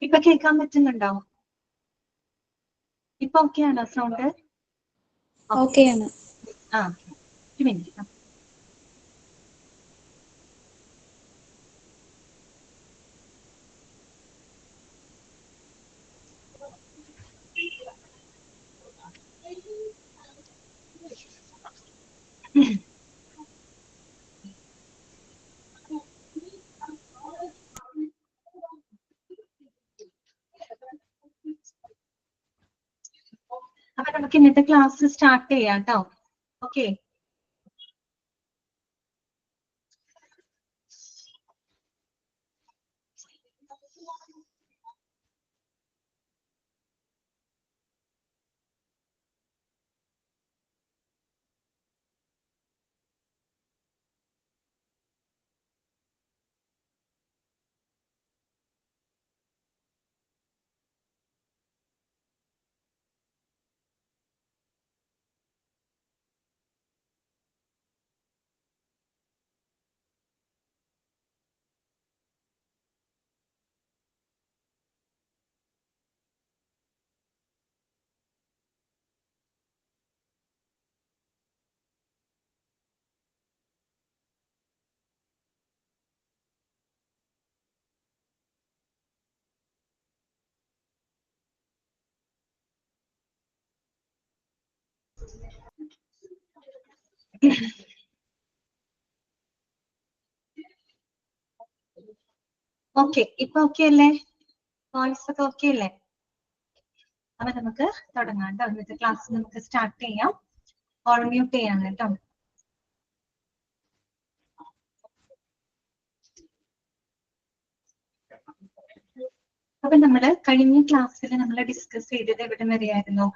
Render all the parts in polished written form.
ഇപ്പൊ കേൾക്കാൻ പറ്റുന്നുണ്ടോ? ഇപ്പൊ ഓക്കെ ആണോ സൗണ്ട്? ഓക്കെ ആണ്. ആ ഒരു മിനിറ്റ്. അപ്പൊ നമുക്ക് ഇന്നത്തെ ക്ലാസ് സ്റ്റാർട്ട് ചെയ്യാം കേട്ടോ. ഓക്കെ. ഓക്കെ, ഇപ്പൊ ഓക്കെ അല്ലേ? വോയിസ് ഒക്കെ ഓക്കെ അല്ലേ? അപ്പൊ നമുക്ക് തുടങ്ങാം കേട്ടോ. ഇന്നത്തെ ക്ലാസ് നമുക്ക് സ്റ്റാർട്ട് ചെയ്യാം. ഓൾ മ്യൂട്ട് ചെയ്യാം കേട്ടോ. അപ്പൊ നമ്മള് കഴിഞ്ഞ ക്ലാസ്സിൽ നമ്മൾ ഡിസ്കസ് ചെയ്തത് എവിടെ വരെയായിരുന്നു?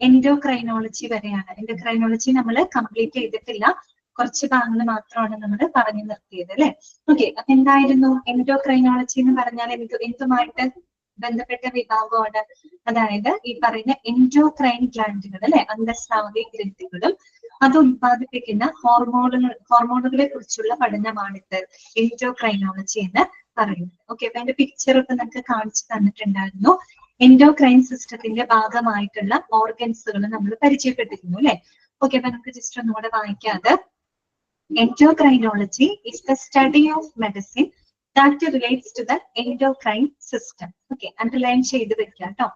എൻഡോക്രൈനോളജി വരെയാണ്. എൻഡോക്രൈനോളജി നമ്മൾ കംപ്ലീറ്റ് ചെയ്തിട്ടില്ല, കുറച്ച് ഭാഗങ്ങൾ മാത്രമാണ് നമ്മൾ പറഞ്ഞു നിർത്തിയത് അല്ലെ? ഓക്കെ, അപ്പൊ എന്തായിരുന്നു എൻഡോക്രൈനോളജി എന്ന് പറഞ്ഞാൽ? എന്തുമായിട്ട് ബന്ധപ്പെട്ട വിഭാഗമാണ്? അതായത് ഈ പറയുന്ന എൻഡോക്രൈൻ ഗ്ലാൻഡുകൾ അല്ലെ, അന്തസ്രാവി ഗ്രന്ഥികളും അത് ഉത്പാദിപ്പിക്കുന്ന ഹോർമോണുകളെ കുറിച്ചുള്ള പഠനമാണിത് എൻഡോക്രൈനോളജി എന്ന് പറയുന്നത്. ഓക്കെ, അപ്പൊ അതിന്റെ പിക്ചർ ഒക്കെ നമുക്ക് കാണിച്ചു തന്നിട്ടുണ്ടായിരുന്നു. എൻഡോക്രൈൻ സിസ്റ്റത്തിന്റെ ഭാഗമായിട്ടുള്ള ഓർഗൻസുകൾ നമ്മൾ പരിചയപ്പെട്ടിരുന്നു അല്ലെ? ഓക്കെ, അപ്പൊ നമുക്ക് ജസ്റ്റ് ഒന്നുകൂടെ വായിക്കാതെ. Endocrinology is the study of medicine that relates to the endocrine system. Okay, underline ചെയ്ത് വെക്കാം കേട്ടോ.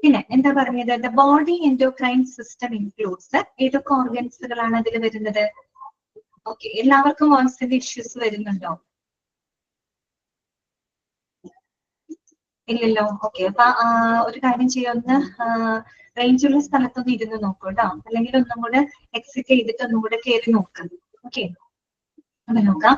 പിന്നെ എന്താ പറഞ്ഞത്? The body endocrine system includes ഏതൊക്കെ ഓർഗൻസുകളാണ് അതിൽ വരുന്നത്? ഓക്കെ, എല്ലാവർക്കും വോയിസിന്റെ ഇഷ്യൂസ് വരുന്നുണ്ടോ? ഇല്ലല്ലോ. ഓക്കെ, അപ്പൊ ഒരു കാര്യം ചെയ്യാം, ഒന്ന് റേഞ്ചുള്ള സ്ഥലത്തൊന്ന് ഇരുന്ന് നോക്കൂ കേട്ടോ, അല്ലെങ്കിൽ ഒന്നും കൂടെ എക്സിറ്റ് ചെയ്തിട്ട് ഒന്നും കൂടെ കയറി നോക്കാം. ഓക്കെ, അപ്പൊ നോക്കാം.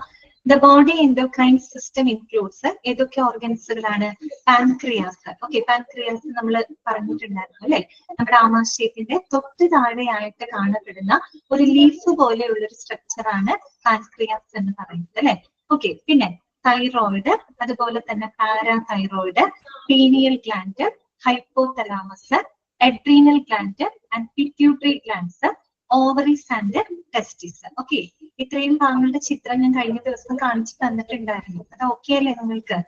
The body endocrine system includes ഏതൊക്കെ ഓർഗൻസുകളാണ്? പാൻക്രിയാസ്. ഓക്കെ, പാൻക്രിയാസ് നമ്മൾ പറഞ്ഞിട്ടുണ്ടായിരുന്നു അല്ലെ? നമ്മുടെ ആമാശയത്തിന്റെ തൊട്ട് താഴെയായിട്ട് കാണപ്പെടുന്ന ഒരു ലീഫ് പോലെയുള്ള ഒരു സ്ട്രക്ചർ ആണ് പാൻക്രിയാസ് എന്ന് പറയുന്നത് അല്ലെ? ഓക്കെ, പിന്നെ തൈറോയിഡ്, അതുപോലെ തന്നെ parathyroid, pineal gland, hypothalamus, adrenal gland and pituitary glands, ovaries and testis. Okay, ഇത്രയും ഭാഗങ്ങളുടെ ചിത്രം ഞാൻ കഴിഞ്ഞ ദിവസം കാണിച്ചു തന്നിട്ടുണ്ടായിരുന്നു. അത് ഓക്കെ അല്ലേ നിങ്ങൾക്ക്?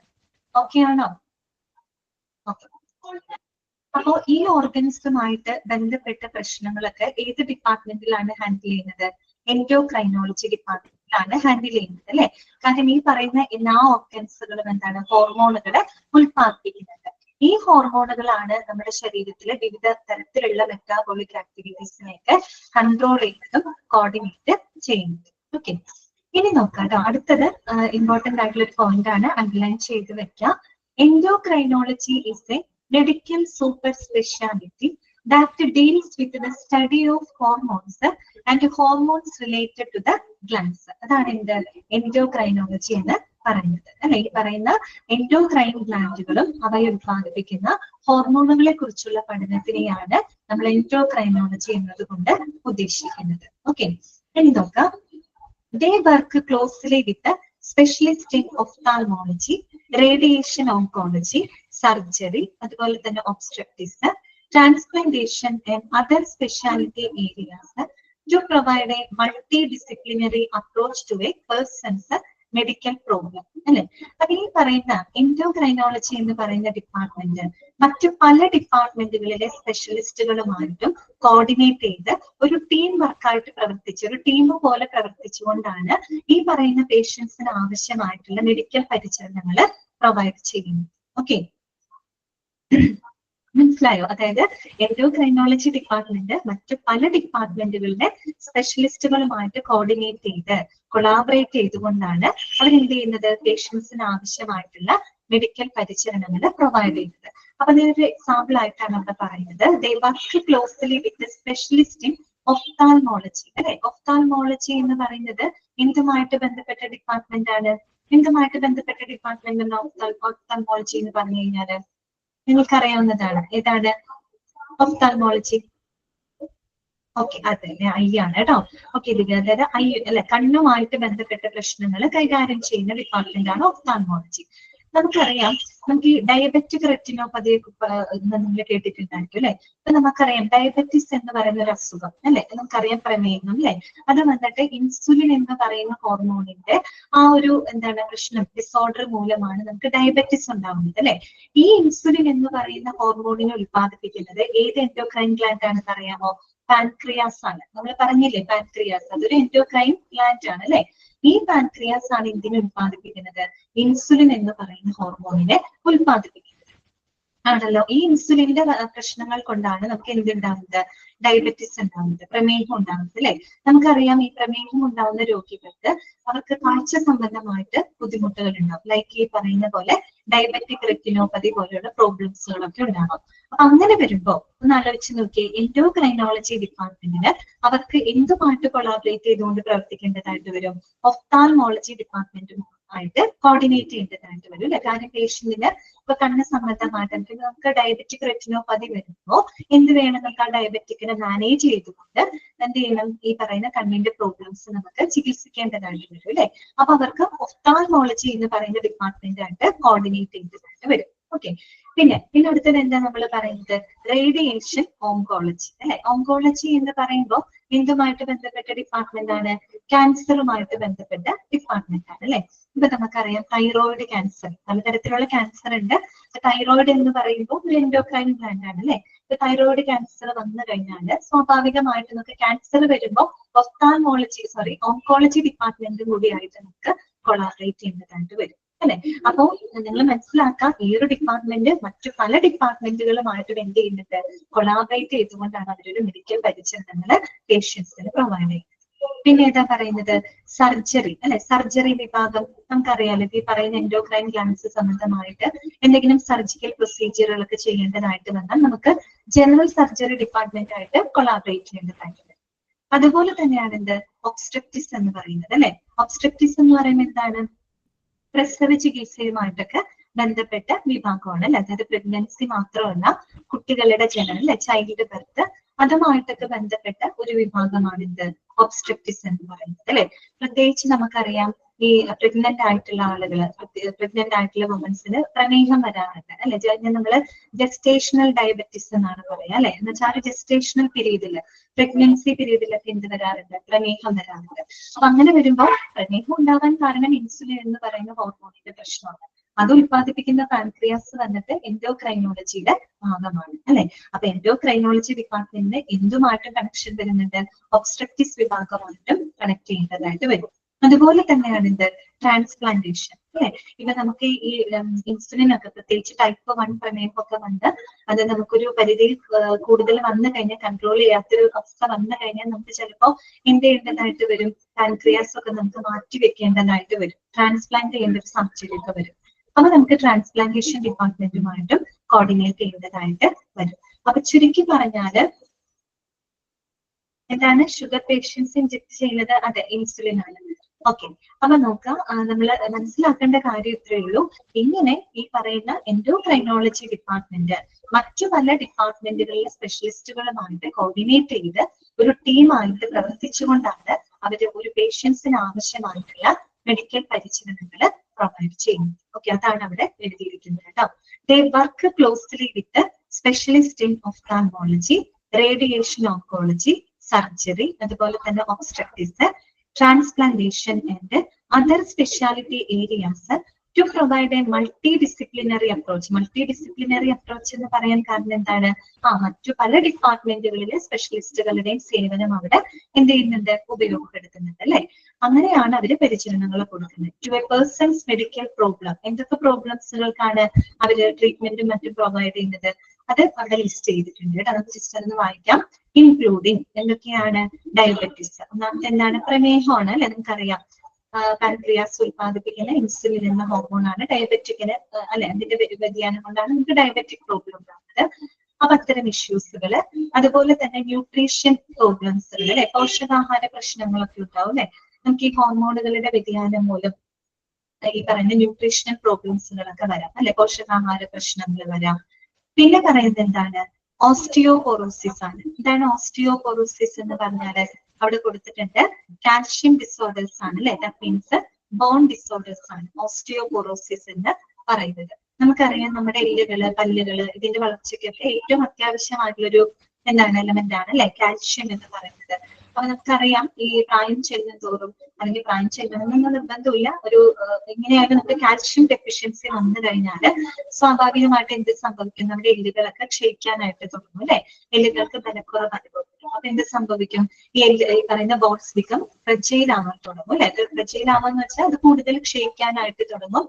ഓക്കെ ആണോ? ഓക്കെ. അപ്പോ ഈ ഓർഗൻസുമായിട്ട് ബന്ധപ്പെട്ട പ്രശ്നങ്ങളൊക്കെ ഏത് ഡിപ്പാർട്ട്മെന്റിലാണ് ഹാൻഡിൽ ചെയ്യുന്നത്? എൻഡോക്രൈനോളജി ഡിപ്പാർട്ട്മെന്റിലാണ് ഹാൻഡിൽ ചെയ്യുന്നത് അല്ലെ? കാരണം ഈ പറയുന്ന എല്ലാ ഓർഗൻസുകളും എന്താണ്? ഹോർമോണുകളെ ഉൽപ്പാദിപ്പിക്കുന്നുണ്ട്. ഈ ഹോർമോണുകളാണ് നമ്മുടെ ശരീരത്തിലെ വിവിധ തരത്തിലുള്ള മെറ്റാബോളിക് ആക്ടിവിറ്റീസിനെയൊക്കെ കൺട്രോൾ ചെയ്യുന്നതും കോർഡിനേറ്റ് ചെയ്യുന്നതും. ഓക്കെ, ഇനി നോക്കാം കേട്ടോ. അടുത്തത് ഇമ്പോർട്ടന്റ് ആയിട്ടുള്ള ഒരു പോയിന്റ് ആണ്, അണ്ടർലൈൻ ചെയ്ത് വെക്കാം. Endocrinology is a medical super specialty that deals with the study of hormones and hormones related to the glands. അതാണ് എന്ത്? എൻഡോക്രൈനോളജി എന്ന് പറയുന്നത് അല്ലെ? ഈ പറയുന്ന എൻഡോക്രൈൻ ഗ്ലാൻഡുകളും അവയെ ഉത്പാദിപ്പിക്കുന്ന ഹോർമോണുകളെ കുറിച്ചുള്ള പഠനത്തിനെയാണ് നമ്മൾ എൻഡോക്രൈനോളജി എന്നതുകൊണ്ട് ഉദ്ദേശിക്കുന്നത്. ഓക്കെ, ഇനി നോക്കാം. They work closely with the specialist in ophthalmology, radiation oncology, surgery, അതുപോലെ തന്നെ obstetrics, transplantation and other specialty areas to provide a multidisciplinary approach to a person's medical programme അല്ലെ. അപ്പൊ ഈ പറയുന്ന എൻഡോക്രൈനോളജി എന്ന് പറയുന്ന ഡിപ്പാർട്ട്മെന്റ് മറ്റു പല ഡിപ്പാർട്ട്മെന്റുകളിലെ സ്പെഷ്യലിസ്റ്റുകളുമായിട്ടും കോർഡിനേറ്റ് ചെയ്ത് ഒരു ടീം വർക്കായിട്ട് പ്രവർത്തിച്ച് ഒരു ടീം പോലെ പ്രവർത്തിച്ചുകൊണ്ടാണ് ഈ പറയുന്ന പേഷ്യൻസിന് ആവശ്യമായിട്ടുള്ള മെഡിക്കൽ പരിചരണങ്ങൾ പ്രൊവൈഡ് ചെയ്യുന്നത്. ഓക്കെ, മനസ്സിലായോ? അതായത് എൻഡോക്രൈനോളജി ഡിപ്പാർട്ട്മെന്റ് മറ്റു പല ഡിപ്പാർട്ട്മെന്റുകളുടെ സ്പെഷ്യലിസ്റ്റുകളുമായിട്ട് കോർഡിനേറ്റ് ചെയ്ത് കൊളാബറേറ്റ് ചെയ്തുകൊണ്ടാണ് അവരെന്ത് ചെയ്യുന്നത്, പേഷ്യൻസിന് ആവശ്യമായിട്ടുള്ള മെഡിക്കൽ പരിചരണങ്ങൾ പ്രൊവൈഡ് ചെയ്യുന്നത്. അപ്പൊ അതിനൊരു എക്സാമ്പിൾ ആയിട്ടാണ് അവിടെ പറയുന്നത്, ദേ work closely with specialist in ophthalmology അല്ലെ. ഒഫ്താൽമോളജി എന്ന് പറയുന്നത് എന്തുമായിട്ട് ബന്ധപ്പെട്ട ഡിപ്പാർട്ട്മെന്റ് ആണ്? എന്തുമായിട്ട് ബന്ധപ്പെട്ട ഡിപ്പാർട്ട്മെന്റ് ഒഫ്താൽമോളജി എന്ന് പറഞ്ഞു കഴിഞ്ഞാല് നിങ്ങൾക്കറിയാവുന്നതാണ്. ഏതാണ് ഒഫ്താൽമോളജി? ഓക്കെ, അതെ ഐ ആണ് കേട്ടോ. ഓക്കെ, അതായത് ഐ അല്ലെ, കണ്ണുമായിട്ട് ബന്ധപ്പെട്ട പ്രശ്നങ്ങൾ കൈകാര്യം ചെയ്യുന്ന ഡിപ്പാർട്ട്മെന്റ് ആണ് ഒഫ്താൽമോളജി. നമുക്കറിയാം, നമുക്ക് ഈ ഡയബറ്റിക് റെറ്റിനോപ്പതിയെ നിങ്ങൾ കേട്ടിട്ടുണ്ടായിരിക്കും അല്ലെ. ഇപ്പൊ നമുക്കറിയാം ഡയബറ്റിസ് എന്ന് പറയുന്ന ഒരു അസുഖം അല്ലെ, നമുക്കറിയാം പ്രമേഹം അല്ലെ. അത് വന്നിട്ട് ഇൻസുലിൻ എന്ന് പറയുന്ന ഹോർമോണിന്റെ ആ ഒരു എന്താണ് പ്രശ്നം, ഡിസോർഡർ മൂലമാണ് നമുക്ക് ഡയബറ്റിസ് ഉണ്ടാവുന്നത് അല്ലെ. ഈ ഇൻസുലിൻ എന്ന് പറയുന്ന ഹോർമോണിനെ ഉത്പാദിപ്പിക്കുന്നത് ഏത് എൻഡോക്രൈൻ ഗ്ലാൻഡ് ആണെന്ന് അറിയാമോ? പാൻക്രിയാസ് ആണ്. നമ്മൾ പറഞ്ഞില്ലേ പാൻക്രിയാസ് അതൊരു എൻഡോക്രൈൻ ഗ്ലാൻഡ് ആണ് അല്ലെ. ഈ പാൻക്രിയാസ് ആണ് എന്തിനെ ഉത്പാദിപ്പിക്കുന്നത്? ഇൻസുലിൻ എന്ന് പറയുന്ന ഹോർമോണിനെ ഉത്പാദിപ്പിക്കുന്നത് ആണല്ലോ. ഈ ഇൻസുലിന്റെ പ്രശ്നങ്ങൾ കൊണ്ടാണ് നമുക്ക് എന്തുണ്ടാവുന്നത്? ഡയബറ്റിസ് ഉണ്ടാവുന്നത്, പ്രമേഹം ഉണ്ടാവുന്നത് അല്ലെ. നമുക്കറിയാം ഈ പ്രമേഹം ഉണ്ടാവുന്ന രോഗികൾക്ക് അവർക്ക് കാഴ്ച സംബന്ധമായിട്ട് ബുദ്ധിമുട്ടുകൾ ഉണ്ടാവും. ലൈക്ക് ഈ പറയുന്ന പോലെ ഡയബറ്റിക് റെറ്റിനോപ്പതി പോലെയുള്ള പ്രോബ്ലംസുകളൊക്കെ ഉണ്ടാകും. അപ്പൊ അങ്ങനെ വരുമ്പോ ഒന്ന് ആലോചിച്ച് നോക്കിയേ, എൻഡോക്രൈനോളജി ഡിപ്പാർട്ട്മെന്റിന് അവർക്ക് എന്തുമായിട്ട് കൊളാബറേറ്റ് ചെയ്തുകൊണ്ട് പ്രവർത്തിക്കേണ്ടതായിട്ട് വരും? ഒഫ്താൽമോളജി ഡിപ്പാർട്ട്മെന്റുമായിട്ട് കോർഡിനേറ്റ് ചെയ്യേണ്ടതായിട്ട് വരും അല്ലെ. കാരണം പേഷ്യന്റിന് ഇപ്പൊ കണ്ണ് സംബന്ധമായിട്ട് നമുക്ക് ഡയബറ്റിക് റെറ്റിനോപ്പതി വരുമ്പോ എന്ത് വേണം? നമുക്ക് ആ ഡയബറ്റിക്കിനെ മാനേജ് ചെയ്തുകൊണ്ട് എന്ത് ചെയ്യണം? ഈ പറയുന്ന കണ്ണിന്റെ പ്രോബ്ലംസ് നമുക്ക് ചികിത്സിക്കേണ്ടതായിട്ട് വരും അല്ലെ. അപ്പൊ അവർക്ക് ഒഫ്താൽമോളജി എന്ന് പറയുന്ന ഡിപ്പാർട്ട്മെന്റ് ആയിട്ട് കോർഡിനേറ്റ് ചെയ്തതായിട്ട് വരും. ഓക്കെ, പിന്നെ അടുത്തത് എന്താ നമ്മൾ പറയുന്നത്? റേഡിയേഷൻ ഓങ്കോളജി അല്ലെ. ഓങ്കോളജി എന്ന് പറയുമ്പോൾ എന്തുമായിട്ട് ബന്ധപ്പെട്ട ഡിപ്പാർട്ട്മെന്റ് ആണ്? ക്യാൻസറുമായിട്ട് ബന്ധപ്പെട്ട ഡിപ്പാർട്ട്മെന്റ് ആണ് അല്ലെ. ഇപ്പൊ നമുക്കറിയാം തൈറോയിഡ് ക്യാൻസർ, പലതരത്തിലുള്ള ക്യാൻസർ ഉണ്ട്. തൈറോയിഡ് എന്ന് പറയുമ്പോൾ ഒരു എൻഡോക്രൈൻ ഗ്ലാൻഡ് ആണ് അല്ലെ. ഇപ്പൊ തൈറോയിഡ് ക്യാൻസർ വന്നു കഴിഞ്ഞാൽ സ്വാഭാവികമായിട്ട് നമുക്ക് ക്യാൻസർ വരുമ്പോൾ ഓങ്കോളജി ഡിപ്പാർട്ട്മെന്റും കൂടിയായിട്ട് നമുക്ക് കൊളാബറേറ്റ് ചെയ്യുന്നതായിട്ട് വരും അല്ലെ. അപ്പോ നിങ്ങൾ മനസ്സിലാക്കാം, ഈ ഒരു ഡിപ്പാർട്ട്മെന്റ് മറ്റു പല ഡിപ്പാർട്ട്മെന്റുകളുമായിട്ട് എന്ത് ചെയ്യുന്നുണ്ട്? കൊളാബറേറ്റ് ചെയ്തുകൊണ്ടാണ് അവരൊരു മെഡിക്കൽ പരിചരണങ്ങൾ പേഷ്യൻസിന് പ്രൊവൈഡ് ചെയ്യുന്നത്. പിന്നെ ഏതാ പറയുന്നത്? സർജറി അല്ലെ. സർജറി വിഭാഗം നമുക്കറിയാലോ, ഈ പറയുന്ന എൻഡോക്രൈൻ ഗ്ലാൻഡ്സ് സംബന്ധമായിട്ട് എന്തെങ്കിലും സർജിക്കൽ പ്രൊസീജിയറുകളൊക്കെ ചെയ്യേണ്ടതായിട്ട് വന്നാൽ നമുക്ക് ജനറൽ സർജറി ഡിപ്പാർട്ട്മെന്റ് ആയിട്ട് കൊളാബറേറ്റ് ചെയ്യേണ്ടതായിട്ട് വരും. അതുപോലെ തന്നെയാണ് എന്ത്? ഒബ്സ്ട്രക്റ്റിസ് എന്ന് പറയുന്നത് അല്ലെ. ഒബ്സ്ട്രക്റ്റിസ് എന്ന് പറയുന്നത് എന്താണ്? പ്രസവ ചികിത്സയുമായിട്ടൊക്കെ ബന്ധപ്പെട്ട വിഭാഗമാണ് അല്ലെ. അതായത് പ്രഗ്നൻസി മാത്രമല്ല, കുട്ടികളുടെ ജനനം അല്ലെ, ചൈൽഡ് ബർത്ത്, അതുമായിട്ടൊക്കെ ബന്ധപ്പെട്ട ഒരു വിഭാഗമാണ് എന്ത്? ഒബ്സ്ട്രക്റ്റിസ് എന്ന് പറയുന്നത് അല്ലെ. പ്രത്യേകിച്ച് നമുക്കറിയാം ഈ പ്രഗ്നന്റ് ആയിട്ടുള്ള ആളുകൾ, പ്രഗ്നന്റ് ആയിട്ടുള്ള വുമൻസിന് പ്രമേഹം വരാറുണ്ട് അല്ലെ. നമ്മള് ജെസ്റ്റേഷണൽ ഡയബറ്റിസ് എന്നാണ് പറയാ അല്ലെ. എന്ന് വെച്ചാൽ ജെസ്റ്റേഷണൽ പീരീഡില്, പ്രഗ്നൻസി പീരീഡിലൊക്കെ എന്ത് വരാറുണ്ട്? പ്രമേഹം വരാറുണ്ട്. അപ്പൊ അങ്ങനെ വരുമ്പോൾ പ്രമേഹം ഉണ്ടാകാൻ കാരണം ഇൻസുലിൻ എന്ന് പറയുന്ന ഹോർമോണിന്റെ പ്രശ്നമാണ്. അത് ഉത്പാദിപ്പിക്കുന്ന പാൻക്രിയാസ് വന്നിട്ട് എൻഡോക്രൈനോളജിയുടെ ഭാഗമാണ് അല്ലെ. അപ്പൊ എൻഡോക്രൈനോളജി ഡിപ്പാർട്ട്മെന്റിന് എന്തുമായിട്ടും കണക്ഷൻ വരുന്നുണ്ട്? ഒബ്സ്ട്രക്റ്റിസ് വിഭാഗമായിട്ടും കണക്ട് ചെയ്യേണ്ടതായിട്ട് വരും. അതുപോലെ തന്നെയാണ് എന്ത്? ട്രാൻസ്പ്ലാന്റേഷൻ അല്ലെ. ഇപ്പൊ നമുക്ക് ഈ ഇൻസുലിൻ ഒക്കെ പ്രത്യേകിച്ച് ടൈപ്പ് 1 പ്രമേഹമൊക്കെ വന്ന് അത് നമുക്കൊരു പരിധിയിൽ കൂടുതൽ വന്നു കഴിഞ്ഞാൽ, കൺട്രോൾ ചെയ്യാത്തൊരു അവസ്ഥ വന്നു കഴിഞ്ഞാൽ നമുക്ക് ചിലപ്പോൾ എന്ത് ചെയ്യേണ്ടതായിട്ട് വരും? പാൻക്രിയാസ് ഒക്കെ നമുക്ക് മാറ്റി വെക്കേണ്ടതായിട്ട് വരും. ട്രാൻസ്പ്ലാന്റ് ചെയ്യേണ്ട ഒരു സാഹചര്യമൊക്കെ വരും. അപ്പൊ നമുക്ക് ട്രാൻസ്പ്ലാന്റേഷൻ ഡിപ്പാർട്ട്മെന്റുമായിട്ടും കോർഡിനേറ്റ് ചെയ്യേണ്ടതായിട്ട് വരും. അപ്പൊ ചുരുക്കി പറഞ്ഞാല് എന്താണ്? ഷുഗർ പേഷ്യൻസ് ഇൻജെക്ട് ചെയ്യുന്നത് അതെ ഇൻസുലിൻ ആണ്. ഓക്കെ, അപ്പൊ നോക്കാം, നമ്മൾ മനസ്സിലാക്കേണ്ട കാര്യം ഇത്രയേ ഉള്ളൂ. ഇങ്ങനെ ഈ പറയുന്ന എൻഡോക്രൈനോളജി ഡിപ്പാർട്ട്മെന്റ് മറ്റു പല ഡിപ്പാർട്ട്മെന്റുകളിലെ സ്പെഷ്യലിസ്റ്റുകളുമായിട്ട് കോർഡിനേറ്റ് ചെയ്ത് ഒരു ടീമായിട്ട് പ്രവർത്തിച്ചുകൊണ്ടാണ് അവര് ഒരു പേഷ്യൻസിന് ആവശ്യമായിട്ടുള്ള മെഡിക്കൽ പരിചരണങ്ങൾ പ്രൊവൈഡ് ചെയ്യുന്നത്. ഓക്കെ, അതാണ് അവിടെ എഴുതിയിരിക്കുന്നത് കേട്ടോ. They work closely with specialist in ophthalmology, radiation oncology, surgery, അതുപോലെ തന്നെ obstetrics, transplantation and other speciality areas to provide a multi disciplinary approach. Multi disciplinary approach എന്ന് പറയാൻ കാരണം എന്താണ്? മറ്റു പല ഡിപ്പാർട്ട്മെന്റുകളിലെ സ്പെഷ്യലിസ്റ്റുകളുടെയും സേവനം അവിടെ എന്ത് ചെയ്യുന്നുണ്ട്? ഉപയോഗപ്പെടുത്തുന്നുണ്ട് അല്ലെ. അങ്ങനെയാണ് അവര് പരിചരണങ്ങൾ കൊടുക്കുന്നത്. To a person's medical problem, എന്തൊക്കെ പ്രോബ്ലംസുകൾക്കാണ് അവര് ട്രീറ്റ്മെന്റും മറ്റും പ്രൊവൈഡ് ചെയ്യുന്നത്? അത് അവിടെ ലിസ്റ്റ് ചെയ്തിട്ടുണ്ട്. നമുക്ക് ജസ്റ്റ് ഒന്ന് വായിക്കാം. ഇൻക്ലൂഡിങ് എന്തൊക്കെയാണ്? ഡയബറ്റിസ്, ഒന്നാമത്തെ എന്താണ്? പ്രമേഹമാണ് അല്ലെ, നമുക്കറിയാം. പാൻക്രിയാസ് ഉൽപ്പാദിപ്പിക്കുന്ന ഇൻസുലിൻ എന്ന ഹോർമോണാണ് ഡയബറ്റിക്കിന് അല്ലെ, അതിന്റെ വ്യതിയാനം കൊണ്ടാണ് നമുക്ക് ഡയബറ്റിക് പ്രോബ്ലം ഉണ്ടാകുന്നത്. അപ്പൊ അത്തരം ഇഷ്യൂസുകള്, അതുപോലെ തന്നെ ന്യൂട്രീഷൻ പ്രോബ്ലംസുകൾ അല്ലെ, പോഷകാഹാര പ്രശ്നങ്ങളൊക്കെ ഉണ്ടാവും അല്ലെ. നമുക്ക് ഈ ഹോർമോണുകളുടെ വ്യതിയാനം മൂലം ഈ പറയുന്ന ന്യൂട്രീഷണൽ പ്രോബ്ലംസുകളൊക്കെ വരാം അല്ലെ, പോഷകാഹാര പ്രശ്നങ്ങൾ വരാം. പിന്നെ പറയുന്നത് എന്താണ്? ഓസ്റ്റിയോപോറോസിസ് ആണ്. എന്താണ് ഓസ്റ്റിയോപോറോസിസ് എന്ന് പറഞ്ഞാല്? അവിടെ കൊടുത്തിട്ടുണ്ട് കാൽഷ്യം ഡിസോർഡേഴ്സ് ആണ് അല്ലെ, ദാറ്റ് മീൻസ് ബോൺ ഡിസോർഡേഴ്സ് ആണ് ഓസ്റ്റിയോപോറോസിസ് എന്ന് പറയുന്നത്. നമുക്കറിയാം നമ്മുടെ എല്ലുകള്, പല്ലുകള്, ഇതിന്റെ വളർച്ചയ്ക്കൊക്കെ ഏറ്റവും അത്യാവശ്യമായിട്ടുള്ളൊരു എന്താണ്? എലമെന്റ് ആണ് അല്ലെ, കാൽഷ്യം എന്ന് പറയുന്നത്. അപ്പൊ നമുക്കറിയാം ഈ പ്രായം ചെല്ലും തോറും, അല്ലെങ്കിൽ പ്രായം ചെല്ലണമെന്നൊന്നും നിർബന്ധമില്ല, ഒരു എങ്ങനെയായാലും നമുക്ക് കാൽഷ്യം ഡെഫിഷ്യൻസി വന്നു കഴിഞ്ഞാൽ സ്വാഭാവികമായിട്ട് എന്ത് സംഭവിക്കും? നമ്മുടെ എല്ലുകളൊക്കെ ക്ഷയിക്കാനായിട്ട് തുടങ്ങും അല്ലെ, എല്ലുകൾക്ക് ബലക്കുറവ് അനുഭവപ്പെടും. അപ്പൊ എന്ത് സംഭവിക്കും? ഈ പറയുന്ന ബോൺസ് ബിക്കം ഫ്രജൈൽ ആവാൻ തുടങ്ങും അല്ലെ. ഫ്രജൈൽ ആവാന്ന് വെച്ചാൽ അത് കൂടുതൽ ക്ഷയിക്കാനായിട്ട് തുടങ്ങും.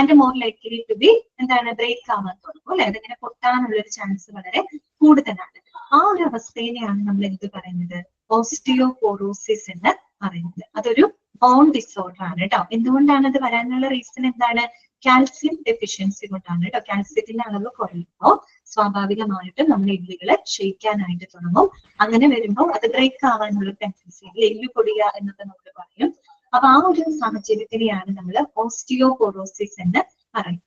And more likely to be എന്താണ്? ബ്രേക്ക് ആവാൻ തുടങ്ങും അല്ലെ. അതിങ്ങനെ പൊട്ടാനുള്ള ഒരു ചാൻസ് വളരെ കൂടുതലാണ്. ആ ഒരു അവസ്ഥയിനെയാണ് നമ്മൾ എന്ത് പറയുന്നത്? ഓസ്റ്റിയോപോറോസിസ് എന്ന് പറയുന്നത്. അതൊരു ബോൺ ഡിസോർഡർ ആണ് കേട്ടോ. എന്തുകൊണ്ടാണ് അത് വരാനുള്ള റീസൺ എന്താണ്? കാൽസ്യം ഡെഫിഷ്യൻസി കൊണ്ടാണ് കേട്ടോ. കാൽസ്യത്തിന്റെ അളവ് കുറയുമ്പോൾ സ്വാഭാവികമായിട്ടും നമ്മുടെ എല്ലുകള് ക്ഷയിക്കാനായിട്ട് തുടങ്ങും. അങ്ങനെ വരുമ്പോൾ അത് ബ്രേക്ക് ആവാനുള്ള ടെൻഡൻസി, എല്ല് പൊടിയുക എന്നൊക്കെ നമ്മൾ പറയും. അപ്പൊ ആ ഒരു സാഹചര്യത്തിനെയാണ് നമ്മൾ ഓസ്റ്റിയോപോറോസിസ് എന്ന് പറയുന്നത്.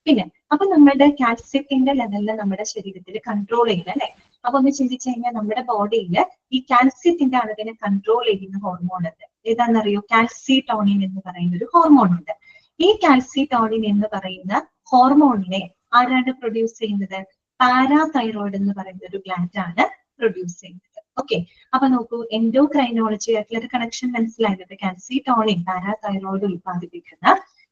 പിന്നെ അപ്പൊ നമ്മുടെ കാൽസ്യത്തിന്റെ ലെവലില് നമ്മുടെ ശരീരത്തിൽ കൺട്രോൾ ചെയ്യുക അല്ലെ. അപ്പൊ ഒന്ന് ചിന്തിച്ചു കഴിഞ്ഞാൽ നമ്മുടെ ബോഡിയിൽ ഈ കാൽസ്യത്തിന്റെ അളവിനെ കൺട്രോൾ ചെയ്യുന്ന ഹോർമോൺ ഉണ്ട്. ഏതാണെന്നറിയോ? കാൽസിട്ടോണിൻ എന്ന് പറയുന്ന ഒരു ഹോർമോൺ ഉണ്ട്. ഈ കാൽസിട്ടോണിൻ എന്ന് പറയുന്ന ഹോർമോണിനെ ആരാണ് പ്രൊഡ്യൂസ് ചെയ്യുന്നത്? പാരാതൈറോയിഡ് എന്ന് പറയുന്ന ഒരു ഗ്ലാൻഡ് ആണ് പ്രൊഡ്യൂസ് ചെയ്യുന്നത്. ഓക്കെ, അപ്പൊ നോക്കൂ, എൻഡോക്രൈനോളജി ആയിട്ടുള്ള ഒരു കണക്ഷൻ മനസ്സിലായത്. കാൽസിട്ടോണിൻ പാരാതൈറോയിഡ് ഉൽപ്പാദിപ്പിക്കുന്ന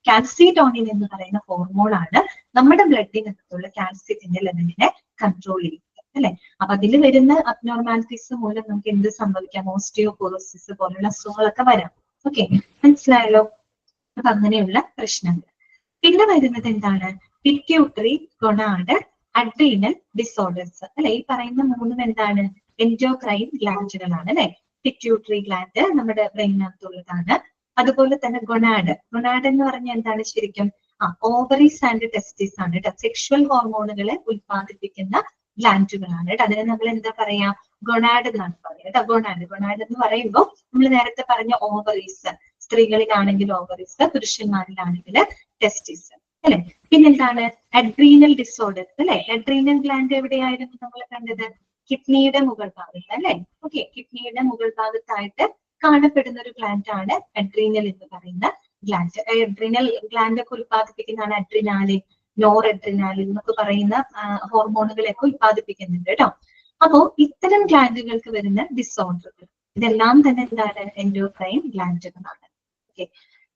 കാൽസിട്ടോണിൻ എന്ന് പറയുന്ന ഹോർമോൺ ആണ് നമ്മുടെ ബ്ലഡിനകത്തുള്ള കാൽസ്യത്തിന്റെ ലെവലിനെ കൺട്രോൾ ചെയ്യുന്നത് അല്ലെ. അപ്പൊ അതിൽ വരുന്ന അബ്നോർമാലിറ്റീസ് മൂലം നമുക്ക് എന്ത് സംഭവിക്കാം? ഓസ്റ്റിയോപോറോസിസ് പോലുള്ള അസുഖങ്ങളൊക്കെ വരാം. ഓക്കെ, മനസ്സിലായല്ലോ. അപ്പൊ അങ്ങനെയുള്ള പ്രശ്നങ്ങൾ. പിന്നെ വരുന്നത് എന്താണ്? പിറ്റ്യൂട്ടറി, ഗൊണാഡ്, അഡ്രീനൽ ഡിസോർഡേഴ്സ് അല്ലെ. ഈ പറയുന്ന മൂന്നും എന്താണ്? എൻഡോക്രൈൻ ഗ്ലാൻഡുകളാണ് അല്ലെ. പിറ്റ്യൂട്ടറി ഗ്ലാൻഡ് നമ്മുടെ ബ്രെയിനകത്തുള്ളതാണ്. അതുപോലെ തന്നെ ഗൊണാഡ്. ഗൊണാഡ് എന്ന് പറഞ്ഞാൽ എന്താണ് ശരിക്കും? ഓവറീസ് ആൻഡ് ടെസ്റ്റിസ് ആണ് കേട്ടോ. സെക്ഷുവൽ ഹോർമോണുകളെ ഉൽപ്പാദിപ്പിക്കുന്ന ഗ്ലാൻഡുകളാണ് കേട്ടോ. അതിനെ നമ്മൾ എന്താ പറയാ? ഗൊണാഡ് എന്നാണ് പറയുക കേട്ടോ. ഗൊണാഡ് എന്ന് പറയുമ്പോൾ നമ്മൾ നേരത്തെ പറഞ്ഞ ഓവറീസ്, സ്ത്രീകളിലാണെങ്കിൽ ഓവറീസ്, പുരുഷന്മാരിലാണെങ്കിൽ ടെസ്റ്റിസ് അല്ലെ. പിന്നെന്താണ്? അഡ്രീനൽ ഡിസോർഡേഴ്സ് അല്ലെ. അഡ്രീനൽ ഗ്ലാൻഡ് എവിടെയായിരുന്നു നമ്മൾ കണ്ടത്? കിഡ്നിയുടെ മുകൾ ഭാഗത്ത് അല്ലെ. ഓക്കെ, കിഡ്നിയുടെ മുകൾ ഭാഗത്തായിട്ട് കാണപ്പെടുന്ന ഒരു ഗ്ലാൻഡ് ആണ് അഡ്രീനൽ എന്ന് പറയുന്ന ഗ്ലാൻഡ്. അഡ്രീനൽ ഗ്ലാൻഡ് ഒക്കെ ഉൽപ്പാദിപ്പിക്കുന്നതാണ് അഡ്രിനാലിൻ, നോർ അഡ്രിനാലിൻ എന്നൊക്കെ പറയുന്ന ഹോർമോണുകളെയൊക്കെ ഉൽപ്പാദിപ്പിക്കുന്നുണ്ട് കേട്ടോ. അപ്പോ ഇത്തരം ഗ്ലാൻഡുകൾക്ക് വരുന്ന ഡിസോർഡറുകൾ ഇതെല്ലാം തന്നെ എന്താണ്? എൻഡോക്രൈൻ ഗ്ലാൻഡുകളാണ്. ഓക്കെ,